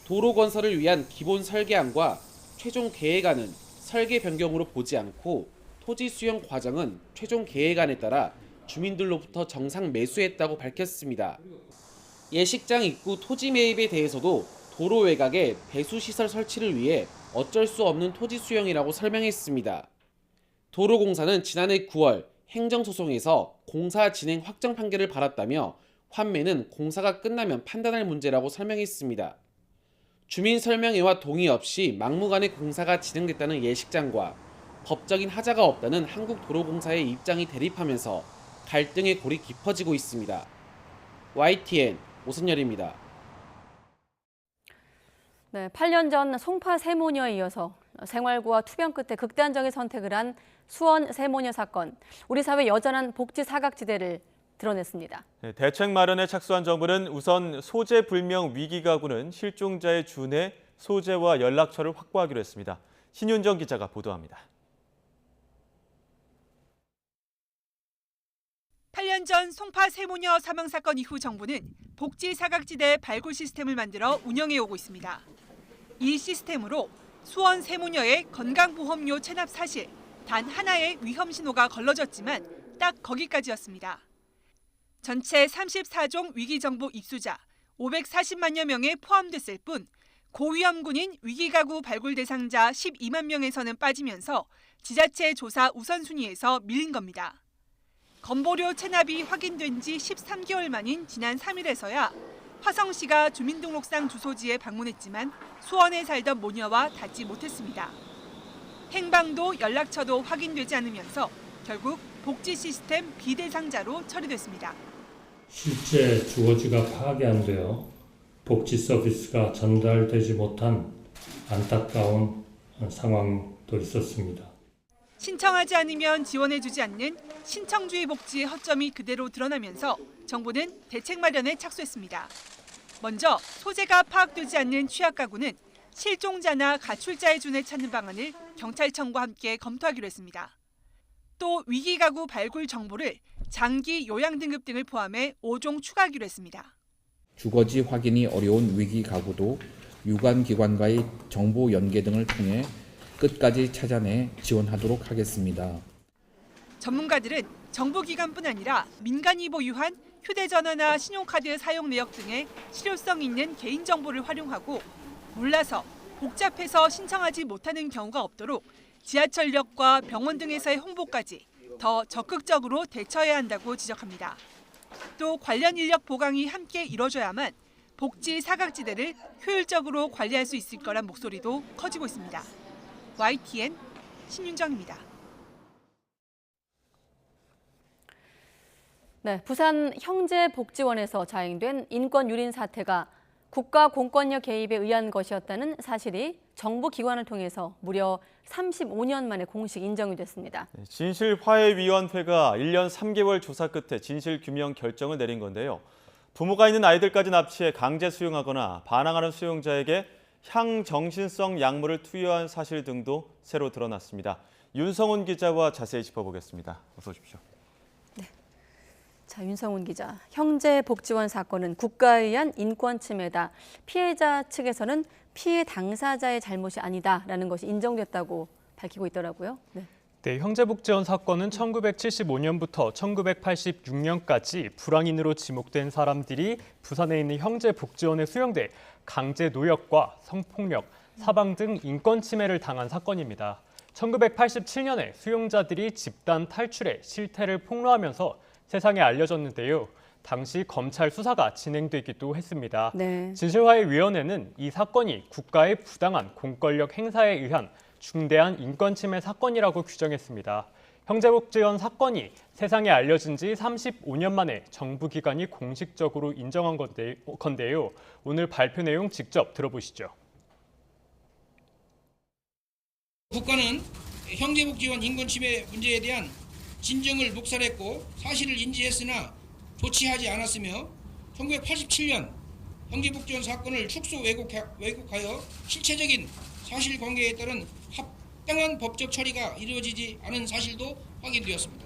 도로 건설을 위한 기본 설계안과 최종 계획안은 설계 변경으로 보지 않고 토지 수용 과정은 최종 계획안에 따라 주민들로부터 정상 매수했다고 밝혔습니다. 예식장 입구 토지 매입에 대해서도 도로 외곽에 배수시설 설치를 위해 어쩔 수 없는 토지 수용이라고 설명했습니다. 도로공사는 지난해 9월 행정소송에서 공사 진행 확정 판결을 받았다며 환매는 공사가 끝나면 판단할 문제라고 설명했습니다. 주민 설명회와 동의 없이 막무가내 공사가 진행됐다는 예식장과 법적인 하자가 없다는 한국도로공사의 입장이 대립하면서 갈등의 골이 깊어지고 있습니다. YTN 오선열입니다. 네, 8년 전 송파 세모녀에 이어서 생활고와 투병 끝에 극단적인 선택을 한 수원 세모녀 사건. 우리 사회 여전한 복지 사각지대를 드러냈습니다. 네, 대책 마련에 착수한 정부는 우선 소재 불명 위기 가구는 실종자의 준해 소재와 연락처를 확보하기로 했습니다. 신윤정 기자가 보도합니다. 8년 전 송파 세모녀 사망 사건 이후 정부는 복지 사각지대 발굴 시스템을 만들어 운영해 오고 있습니다. 이 시스템으로 수원 세모녀의 건강보험료 체납 사실 단 하나의 위험 신호가 걸러졌지만 딱 거기까지였습니다. 전체 34종 위기정보 입수자 540만여 명에 포함됐을 뿐 고위험군인 위기가구 발굴 대상자 12만 명에서는 빠지면서 지자체 조사 우선순위에서 밀린 겁니다. 건보료 체납이 확인된 지 13개월 만인 지난 3일에서야 화성시가 주민등록상 주소지에 방문했지만 수원에 살던 모녀와 닿지 못했습니다. 행방도 연락처도 확인되지 않으면서 결국 복지 시스템 비대상자로 처리됐습니다. 실제 주거지가 파악이 안 되어 복지 서비스가 전달되지 못한 안타까운 상황도 있었습니다. 신청하지 않으면 지원해주지 않는 신청주의 복지의 허점이 그대로 드러나면서 정부는 대책 마련에 착수했습니다. 먼저 소재가 파악되지 않는 취약 가구는 실종자나 가출자의 준에 찾는 방안을 경찰청과 함께 검토하기로 했습니다. 또 위기가구 발굴 정보를 장기 요양 등급 등을 포함해 5종 추가하기로 했습니다. 주거지 확인이 어려운 위기가구도 유관기관과의 정보 연계 등을 통해 끝까지 찾아내 지원하도록 하겠습니다. 전문가들은 정부기관뿐 아니라 민간이 보유한 휴대전화나 신용카드 사용 내역 등의 실효성 있는 개인정보를 활용하고 몰라서 복잡해서 신청하지 못하는 경우가 없도록 지하철역과 병원 등에서의 홍보까지 더 적극적으로 대처해야 한다고 지적합니다. 또 관련 인력 보강이 함께 이뤄져야만 복지 사각지대를 효율적으로 관리할 수 있을 거란 목소리도 커지고 있습니다. YTN 신윤정입니다. 네, 부산 형제복지원에서 자행된 인권 유린 사태가 국가 공권력 개입에 의한 것이었다는 사실이 정부 기관을 통해서 무려 35년 만에 공식 인정이 됐습니다. 진실화해위원회가 1년 3개월 조사 끝에 진실규명 결정을 내린 건데요. 부모가 있는 아이들까지 납치해 강제 수용하거나 반항하는 수용자에게 향정신성 약물을 투여한 사실 등도 새로 드러났습니다. 윤성훈 기자와 자세히 짚어보겠습니다. 어서 오십시오. 자, 윤성훈 기자. 형제복지원 사건은 국가에 의한 인권 침해다. 피해자 측에서는 피해 당사자의 잘못이 아니다라는 것이 인정됐다고 밝히고 있더라고요. 네, 형제복지원 사건은 1975년부터 1986년까지 불황인으로 지목된 사람들이 부산에 있는 형제복지원에 수용돼 강제 노역과 성폭력, 사방 등 인권 침해를 당한 사건입니다. 1987년에 수용자들이 집단 탈출해 실태를 폭로하면서 세상에 알려졌는데요. 당시 검찰 수사가 진행되기도 했습니다. 진실화해위원회는 이 사건이 국가의 부당한 공권력 행사에 의한 중대한 인권 침해 사건이라고 규정했습니다. 형제복지원 사건이 세상에 알려진 지 35년 만에 정부 기관이 공식적으로 인정한 건데요. 오늘 발표 내용 직접 들어보시죠. 국가는 형제복지원 인권 침해 문제에 대한 진정을 묵살했고 사실을 인지했으나 조치하지 않았으며 1987년 형제복지원 사건을 축소 왜곡하여 실체적인 사실관계에 따른 합당한 법적 처리가 이루어지지 않은 사실도 확인되었습니다.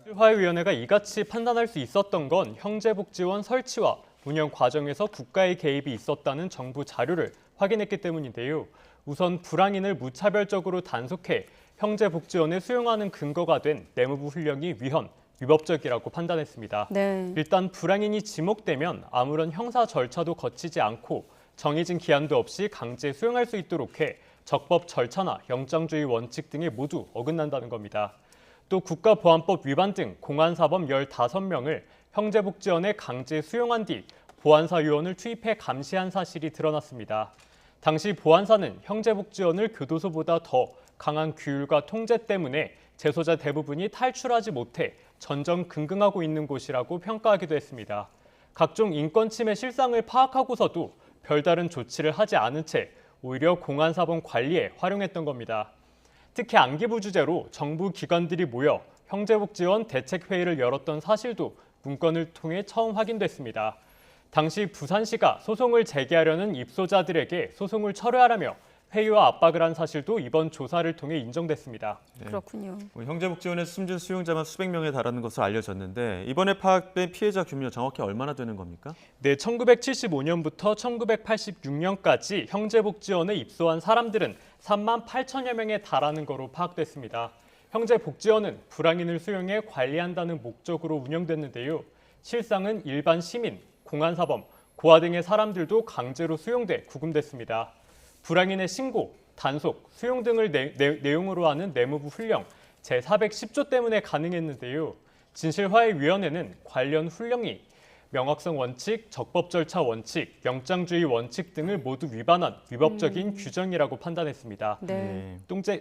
진실화해위원회가 이같이 판단할 수 있었던 건 형제복지원 설치와 운영 과정에서 국가의 개입이 있었다는 정부 자료를 확인했기 때문인데요. 우선 불황인을 무차별적으로 단속해 형제복지원에 수용하는 근거가 된 내무부 훈령이 위법적이라고 판단했습니다. 일단 불황인이 지목되면 아무런 형사 절차도 거치지 않고 정해진 기한도 없이 강제 수용할 수 있도록 해 적법 절차나 영장주의 원칙 등에 모두 어긋난다는 겁니다. 또 국가보안법 위반 등 공안사범 15명을 형제복지원에 강제 수용한 뒤 보안사 요원을 투입해 감시한 사실이 드러났습니다. 당시 보안사는 형제복지원을 교도소보다 더 강한 규율과 통제 때문에 재소자 대부분이 탈출하지 못해 전전긍긍하고 있는 곳이라고 평가하기도 했습니다. 각종 인권 침해 실상을 파악하고서도 별다른 조치를 하지 않은 채 오히려 공안사범 관리에 활용했던 겁니다. 특히 안기부 주제로 정부 기관들이 모여 형제복지원 대책회의를 열었던 사실도 문건을 통해 처음 확인됐습니다. 당시 부산시가 소송을 제기하려는 입소자들에게 소송을 철회하라며 회의와 압박을 한 사실도 이번 조사를 통해 인정됐습니다. 그렇군요. 형제복지원에서 숨진 수용자만 수백 명에 달하는 것으로 알려졌는데 이번에 파악된 피해자 규모 정확히 얼마나 되는 겁니까? 네, 1975년부터 1986년까지 형제복지원에 입소한 사람들은 3만 8천여 명에 달하는 거로 파악됐습니다. 형제복지원은 불황인을 수용해 관리한다는 목적으로 운영됐는데요. 실상은 일반 시민, 공안사범, 고아 등의 사람들도 강제로 수용돼 구금됐습니다. 불황인의 신고, 단속, 수용 등을 내용으로 하는 내무부 훈령 제410조 때문에 가능했는데요. 진실화해위원회는 관련 훈령이 명확성 원칙, 적법 절차 원칙, 영장주의 원칙 등을 모두 위반한 위법적인 규정이라고 판단했습니다.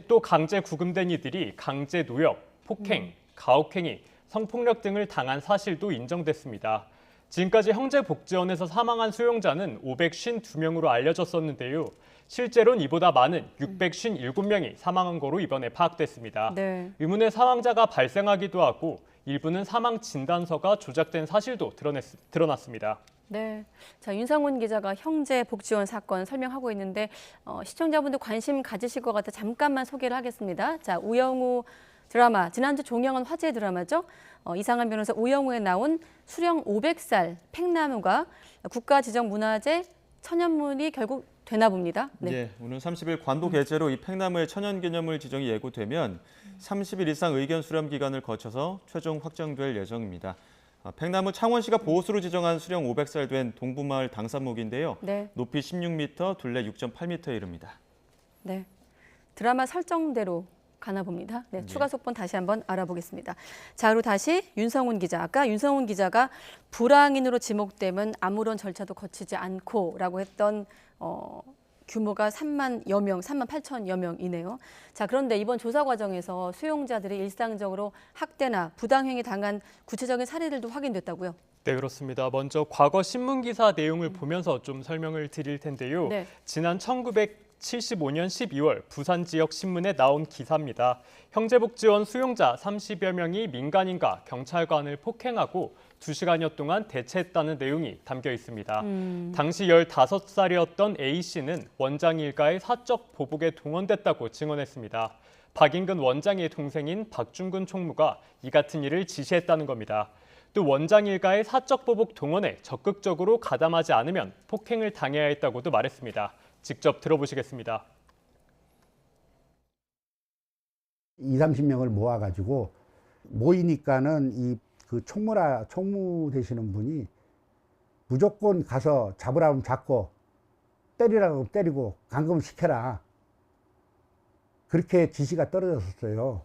또 강제 구금된 이들이 강제 노역, 폭행, 가혹행위, 성폭력 등을 당한 사실도 인정됐습니다. 지금까지 형제복지원에서 사망한 수용자는 552명으로 알려졌었는데요. 실제로는 이보다 많은 657명이 사망한 거로 이번에 파악됐습니다. 의문의 사망자가 발생하기도 하고 일부는 사망 진단서가 조작된 사실도 드러났습니다. 네, 자 윤상훈 기자가 형제복지원 사건 설명하고 있는데 시청자분들 관심 가지실 것 같아 잠깐만 소개를 하겠습니다. 자 우영우 드라마, 지난주 종영한 화제의 드라마죠. 이상한 변호사 우영우에 나온 수령 500살 팽나무가 국가지정문화재 천연물이 결국 되나 봅니다. 네. 예, 오는 30일 관도 개최로 이 팽나무의 천연기념물 지정이 예고되면 30일 이상 의견 수렴 기간을 거쳐서 최종 확정될 예정입니다. 팽나무 창원시가 보호수로 지정한 수령 500살 된 동부마을 당산목인데요. 네. 높이 16m, 둘레 6.8m에 이릅니다. 네, 드라마 설정대로 가나 봅니다. 네, 추가 속본 다시 한번 알아보겠습니다. 자, 그리고 다시 윤성훈 기자. 아까 윤성훈 기자가 불황인으로 지목되면 아무런 절차도 거치지 않고라고 했던 규모가 3만여 명, 3만 8천여 명이네요. 자, 그런데 이번 조사 과정에서 수용자들이 일상적으로 학대나 부당행위 당한 구체적인 사례들도 확인됐다고요? 네, 그렇습니다. 먼저 과거 신문 기사 내용을 보면서 좀 설명을 드릴 텐데요. 네. 지난 1975년 12월 부산 지역 신문에 나온 기사입니다. 형제복지원 수용자 30여 명이 민간인과 경찰관을 폭행하고 2시간여 동안 대체했다는 내용이 담겨 있습니다. 당시 15살이었던 A씨는 원장 일가의 사적 보복에 동원됐다고 증언했습니다. 박인근 원장의 동생인 박중근 총무가 이 같은 일을 지시했다는 겁니다. 또 원장 일가의 사적 보복 동원에 적극적으로 가담하지 않으면 폭행을 당해야 했다고도 말했습니다. 직접 들어보시겠습니다. 20-30명을 모아가지고 모이니까는 그 총무 되시는 분이 무조건 가서 잡으라 하면 잡고 때리라고 하면 때리고 감금시켜라. 그렇게 지시가 떨어졌었어요.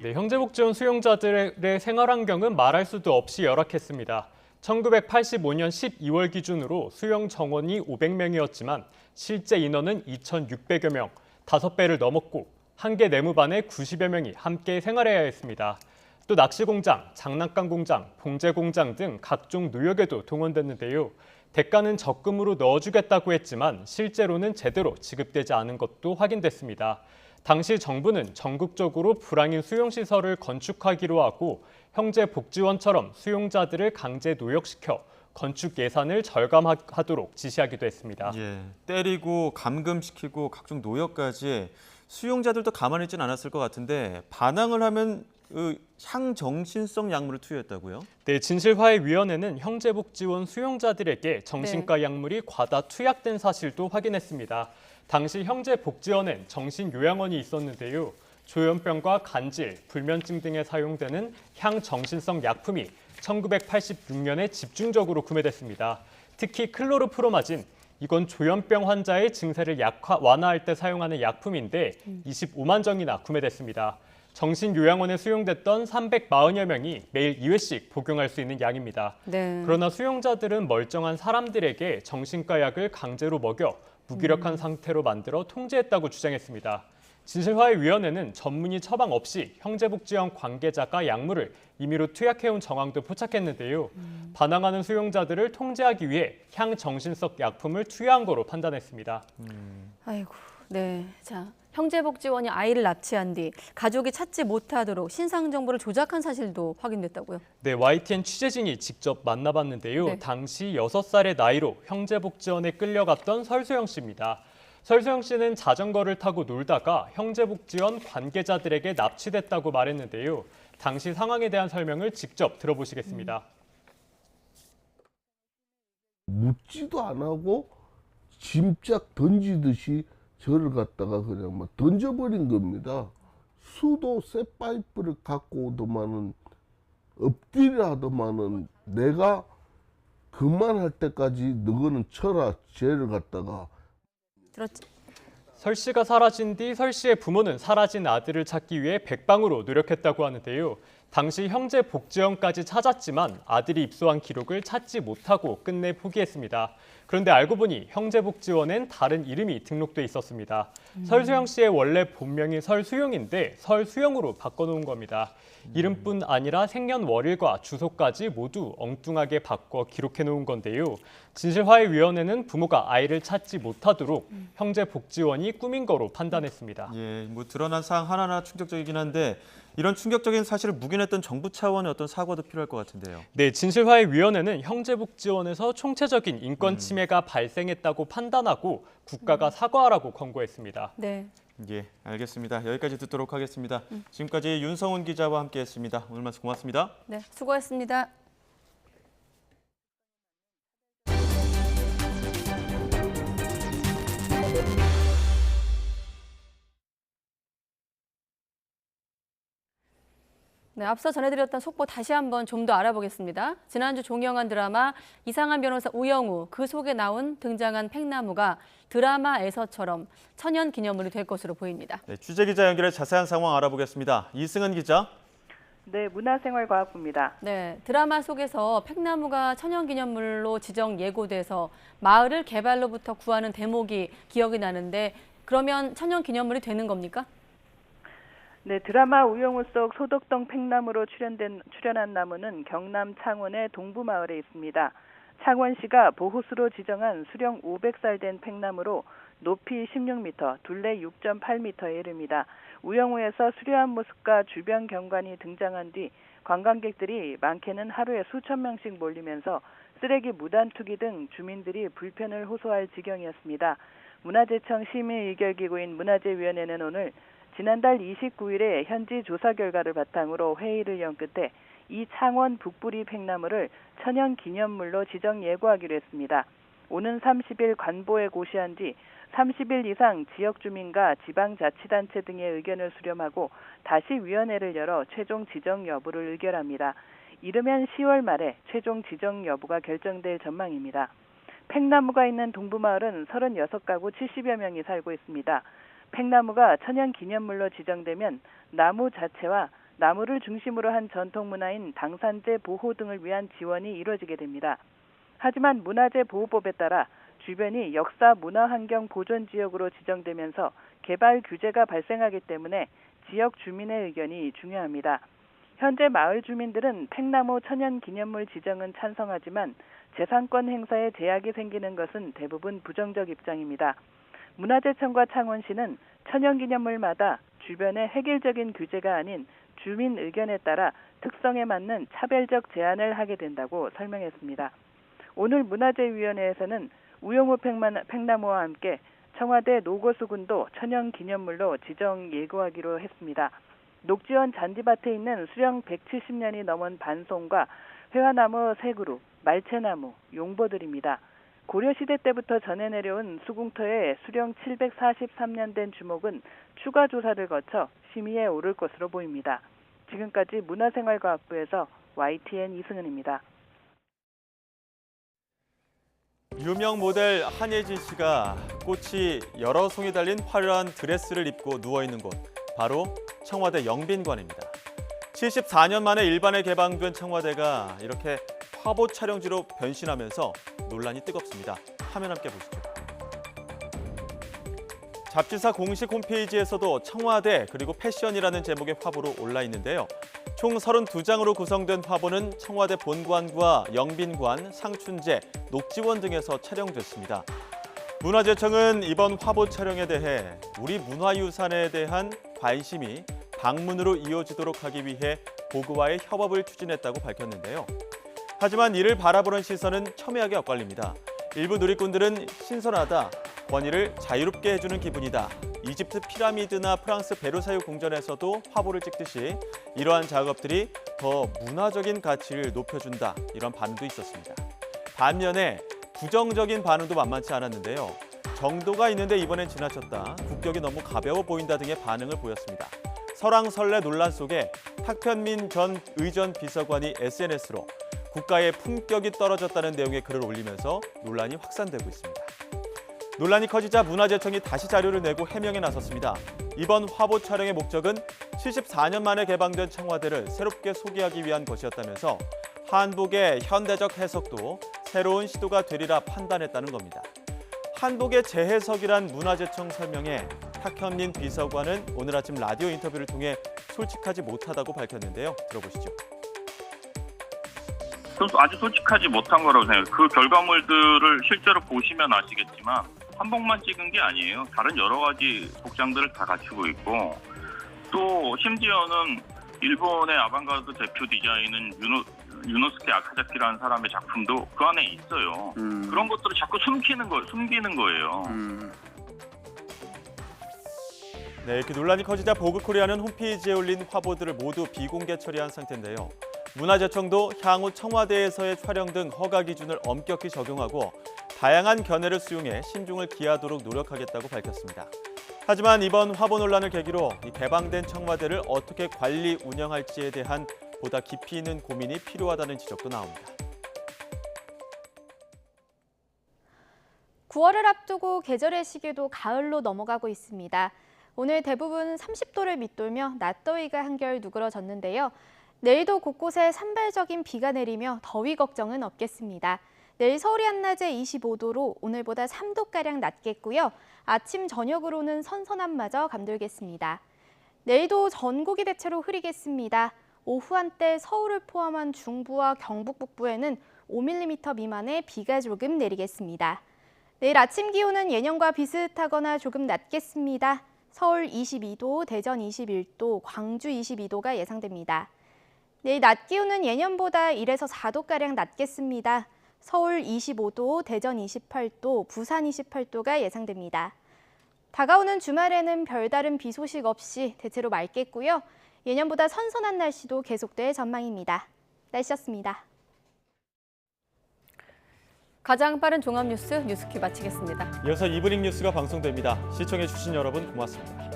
네, 형제복지원 수용자들의 생활 환경은 말할 수도 없이 열악했습니다. 1985년 12월 기준으로 수용 정원이 500명이었지만 실제 인원은 2,600여 명, 5배를 넘었고 한 개 내무반에 90여 명이 함께 생활해야 했습니다. 또 낚시공장, 장난감 공장, 봉제 공장 등 각종 노역에도 동원됐는데요. 대가는 적금으로 넣어주겠다고 했지만 실제로는 제대로 지급되지 않은 것도 확인됐습니다. 당시 정부는 전국적으로 불황인 수용시설을 건축하기로 하고 형제복지원처럼 수용자들을 강제 노역시켜 건축 예산을 절감하도록 지시하기도 했습니다. 예, 때리고 감금시키고 각종 노역까지 수용자들도 가만히 있지는 않았을 것 같은데 반항을 하면 향정신성 약물을 투여했다고요? 네, 진실화해위원회는 형제복지원 수용자들에게 정신과 약물이 과다 투약된 사실도 확인했습니다. 당시 형제복지원엔 정신요양원이 있었는데요. 조현병과 간질, 불면증 등에 사용되는 향정신성 약품이 1986년에 집중적으로 구매됐습니다. 특히 클로르프로마진, 이건 조현병 환자의 증세를 완화할 때 사용하는 약품인데 25만 정이나 구매됐습니다. 정신요양원에 수용됐던 340여 명이 매일 2회씩 복용할 수 있는 약입니다. 네. 그러나 수용자들은 멀쩡한 사람들에게 정신과 약을 강제로 먹여 무기력한 상태로 만들어 통제했다고 주장했습니다. 진실화해위원회는 전문의 처방 없이 형제복지원 관계자가 약물을 임의로 투약해온 정황도 포착했는데요. 반항하는 수용자들을 통제하기 위해 향정신성 약품을 투여한 거로 판단했습니다. 아이고, 네. 자, 형제복지원이 아이를 납치한 뒤 가족이 찾지 못하도록 신상 정보를 조작한 사실도 확인됐다고요? 네, YTN 취재진이 직접 만나봤는데요. 네. 당시 6살의 나이로 형제복지원에 끌려갔던 설소영 씨입니다. 설소영 씨는 자전거를 타고 놀다가 형제복지원 관계자들에게 납치됐다고 말했는데요. 당시 상황에 대한 설명을 직접 들어보시겠습니다. 묻지도 안 하고 짐짝 던지듯이 저를 갖다가 그냥 막 던져버린 겁니다. 수도 쇠파이프를 갖고 오더만은 엎드려 하더만은 내가 그만할 때까지 너거는 쳐라 쟤를 갖다가. 그렇지. 설 씨가 사라진 뒤 설 씨의 부모는 사라진 아들을 찾기 위해 백방으로 노력했다고 하는데요. 당시 형제복지원까지 찾았지만 아들이 입소한 기록을 찾지 못하고 끝내 포기했습니다. 그런데 알고 보니 형제복지원엔 다른 이름이 등록돼 있었습니다. 설수영 씨의 원래 본명이 설수용인데 설수영으로 바꿔놓은 겁니다. 이름뿐 아니라 생년월일과 주소까지 모두 엉뚱하게 바꿔 기록해놓은 건데요. 진실화해위원회는 부모가 아이를 찾지 못하도록 형제복지원이 꾸민 거로 판단했습니다. 예, 뭐 드러난 사항 하나하나 충격적이긴 한데 이런 충격적인 사실을 묵인했던 정부 차원의 어떤 사과도 필요할 것 같은데요. 네, 진실화해위원회는 형제복지원에서 총체적인 인권 침해가 발생했다고 판단하고 국가가 사과하라고 권고했습니다. 네. 예, 알겠습니다. 여기까지 듣도록 하겠습니다. 지금까지 윤성훈 기자와 함께했습니다. 오늘 말씀 고맙습니다. 네, 수고하셨습니다. 네, 앞서 전해드렸던 속보 다시 한번 좀 더 알아보겠습니다. 지난주 종영한 드라마 이상한 변호사 우영우, 그 속에 등장한 팽나무가 드라마에서처럼 천연기념물이 될 것으로 보입니다. 네, 취재기자 연결해 자세한 상황 알아보겠습니다. 이승은 기자. 네, 문화생활과학부입니다. 네, 드라마 속에서 팽나무가 천연기념물로 지정 예고돼서 마을을 개발로부터 구하는 대목이 기억이 나는데 그러면 천연기념물이 되는 겁니까? 네, 드라마 우영우 속 소덕동 팽나무로 출연한 나무는 경남 창원의 동부마을에 있습니다. 창원시가 보호수로 지정한 수령 500살 된 팽나무로 높이 16m, 둘레 6.8m에 이릅니다. 우영우에서 수려한 모습과 주변 경관이 등장한 뒤 관광객들이 많게는 하루에 수천 명씩 몰리면서 쓰레기 무단 투기 등 주민들이 불편을 호소할 지경이었습니다. 문화재청 심의의결기구인 문화재위원회는 오늘 지난달 29일에 현지 조사 결과를 바탕으로 회의를 연 끝에 이 창원 북부리 팽나무를 천연기념물로 지정 예고하기로 했습니다. 오는 30일 관보에 고시한 뒤 30일 이상 지역 주민과 지방자치단체 등의 의견을 수렴하고 다시 위원회를 열어 최종 지정 여부를 의결합니다. 이르면 10월 말에 최종 지정 여부가 결정될 전망입니다. 팽나무가 있는 동부마을은 36가구 70여 명이 살고 있습니다. 팽나무가 천연기념물로 지정되면 나무 자체와 나무를 중심으로 한 전통문화인 당산제 보호 등을 위한 지원이 이루어지게 됩니다. 하지만 문화재보호법에 따라 주변이 역사 문화환경 보존지역으로 지정되면서 개발 규제가 발생하기 때문에 지역 주민의 의견이 중요합니다. 현재 마을 주민들은 팽나무 천연기념물 지정은 찬성하지만 재산권 행사에 제약이 생기는 것은 대부분 부정적 입장입니다. 문화재청과 창원시는 천연기념물마다 주변의 획일적인 규제가 아닌 주민 의견에 따라 특성에 맞는 차별적 제한을 하게 된다고 설명했습니다. 오늘 문화재위원회에서는 우영우 팽나무와 함께 청와대 노고수군도 천연기념물로 지정 예고하기로 했습니다. 녹지원 잔디밭에 있는 수령 170년이 넘은 반송과 회화나무 3그루, 말채나무, 용보들입니다. 고려시대 때부터 전해 내려온 수궁터의 수령 743년 된 주목은 추가 조사를 거쳐 심의에 오를 것으로 보입니다. 지금까지 문화생활과학부에서 YTN 이승은입니다. 유명 모델 한예진 씨가 꽃이 여러 송이 달린 화려한 드레스를 입고 누워있는 곳, 바로 청와대 영빈관입니다. 74년 만에 일반에 개방된 청와대가 이렇게 화보 촬영지로 변신하면서 논란이 뜨겁습니다. 화면 함께 보시죠. 잡지사 공식 홈페이지에서도 청와대 그리고 패션이라는 제목의 화보로 올라 있는데요. 총 32장으로 구성된 화보는 청와대 본관과 영빈관, 상춘제, 녹지원 등에서 촬영됐습니다. 문화재청은 이번 화보 촬영에 대해 우리 문화유산에 대한 관심이 방문으로 이어지도록 하기 위해 보그와의 협업을 추진했다고 밝혔는데요. 하지만 이를 바라보는 시선은 첨예하게 엇갈립니다. 일부 누리꾼들은 신선하다, 권위를 자유롭게 해주는 기분이다. 이집트 피라미드나 프랑스 베르사유 궁전에서도 화보를 찍듯이 이러한 작업들이 더 문화적인 가치를 높여준다. 이런 반응도 있었습니다. 반면에 부정적인 반응도 만만치 않았는데요. 정도가 있는데 이번엔 지나쳤다. 국격이 너무 가벼워 보인다 등의 반응을 보였습니다. 설왕설래 논란 속에 탁현민 전 의전 비서관이 SNS로 국가의 품격이 떨어졌다는 내용의 글을 올리면서 논란이 확산되고 있습니다. 논란이 커지자 문화재청이 다시 자료를 내고 해명에 나섰습니다. 이번 화보 촬영의 목적은 74년 만에 개방된 청와대를 새롭게 소개하기 위한 것이었다면서 한복의 현대적 해석도 새로운 시도가 되리라 판단했다는 겁니다. 한복의 재해석이란 문화재청 설명에 탁현민 비서관은 오늘 아침 라디오 인터뷰를 통해 솔직하지 못하다고 밝혔는데요. 들어보시죠. 아주 솔직하지 못한 거라고 생각해요. 그 결과물들을 실제로 보시면 아시겠지만 한복만 찍은 게 아니에요. 다른 여러 가지 복장들을 다 갖추고 있고 또 심지어는 일본의 아방가르드 대표 디자인은 유노스케 아카자키라는 사람의 작품도 그 안에 있어요. 그런 것들을 자꾸 숨기는 거예요. 네, 이렇게 논란이 커지자 보그코리아는 홈페이지에 올린 화보들을 모두 비공개 처리한 상태인데요. 문화재청도 향후 청와대에서의 촬영 등 허가 기준을 엄격히 적용하고 다양한 견해를 수용해 신중을 기하도록 노력하겠다고 밝혔습니다. 하지만 이번 화보 논란을 계기로 이 개방된 청와대를 어떻게 관리 운영할지에 대한 보다 깊이 있는 고민이 필요하다는 지적도 나옵니다. 9월을 앞두고 계절의 시기도 가을로 넘어가고 있습니다. 오늘 대부분 30도를 밑돌며 낮더위가 한결 누그러졌는데요. 내일도 곳곳에 산발적인 비가 내리며 더위 걱정은 없겠습니다. 내일 서울이 한낮에 25도로 오늘보다 3도가량 낮겠고요. 아침, 저녁으로는 선선함마저 감돌겠습니다. 내일도 전국이 대체로 흐리겠습니다. 오후 한때 서울을 포함한 중부와 경북 북부에는 5mm 미만의 비가 조금 내리겠습니다. 내일 아침 기온은 예년과 비슷하거나 조금 낮겠습니다. 서울 22도, 대전 21도, 광주 22도가 예상됩니다. 내일 낮 기온은 예년보다 1에서 4도가량 낮겠습니다. 서울 25도, 대전 28도, 부산 28도가 예상됩니다. 다가오는 주말에는 별다른 비 소식 없이 대체로 맑겠고요. 예년보다 선선한 날씨도 계속될 전망입니다. 날씨였습니다. 가장 빠른 종합 뉴스 뉴스큐 마치겠습니다. 이어서 이브닝 뉴스가 방송됩니다. 시청해주신 여러분 고맙습니다.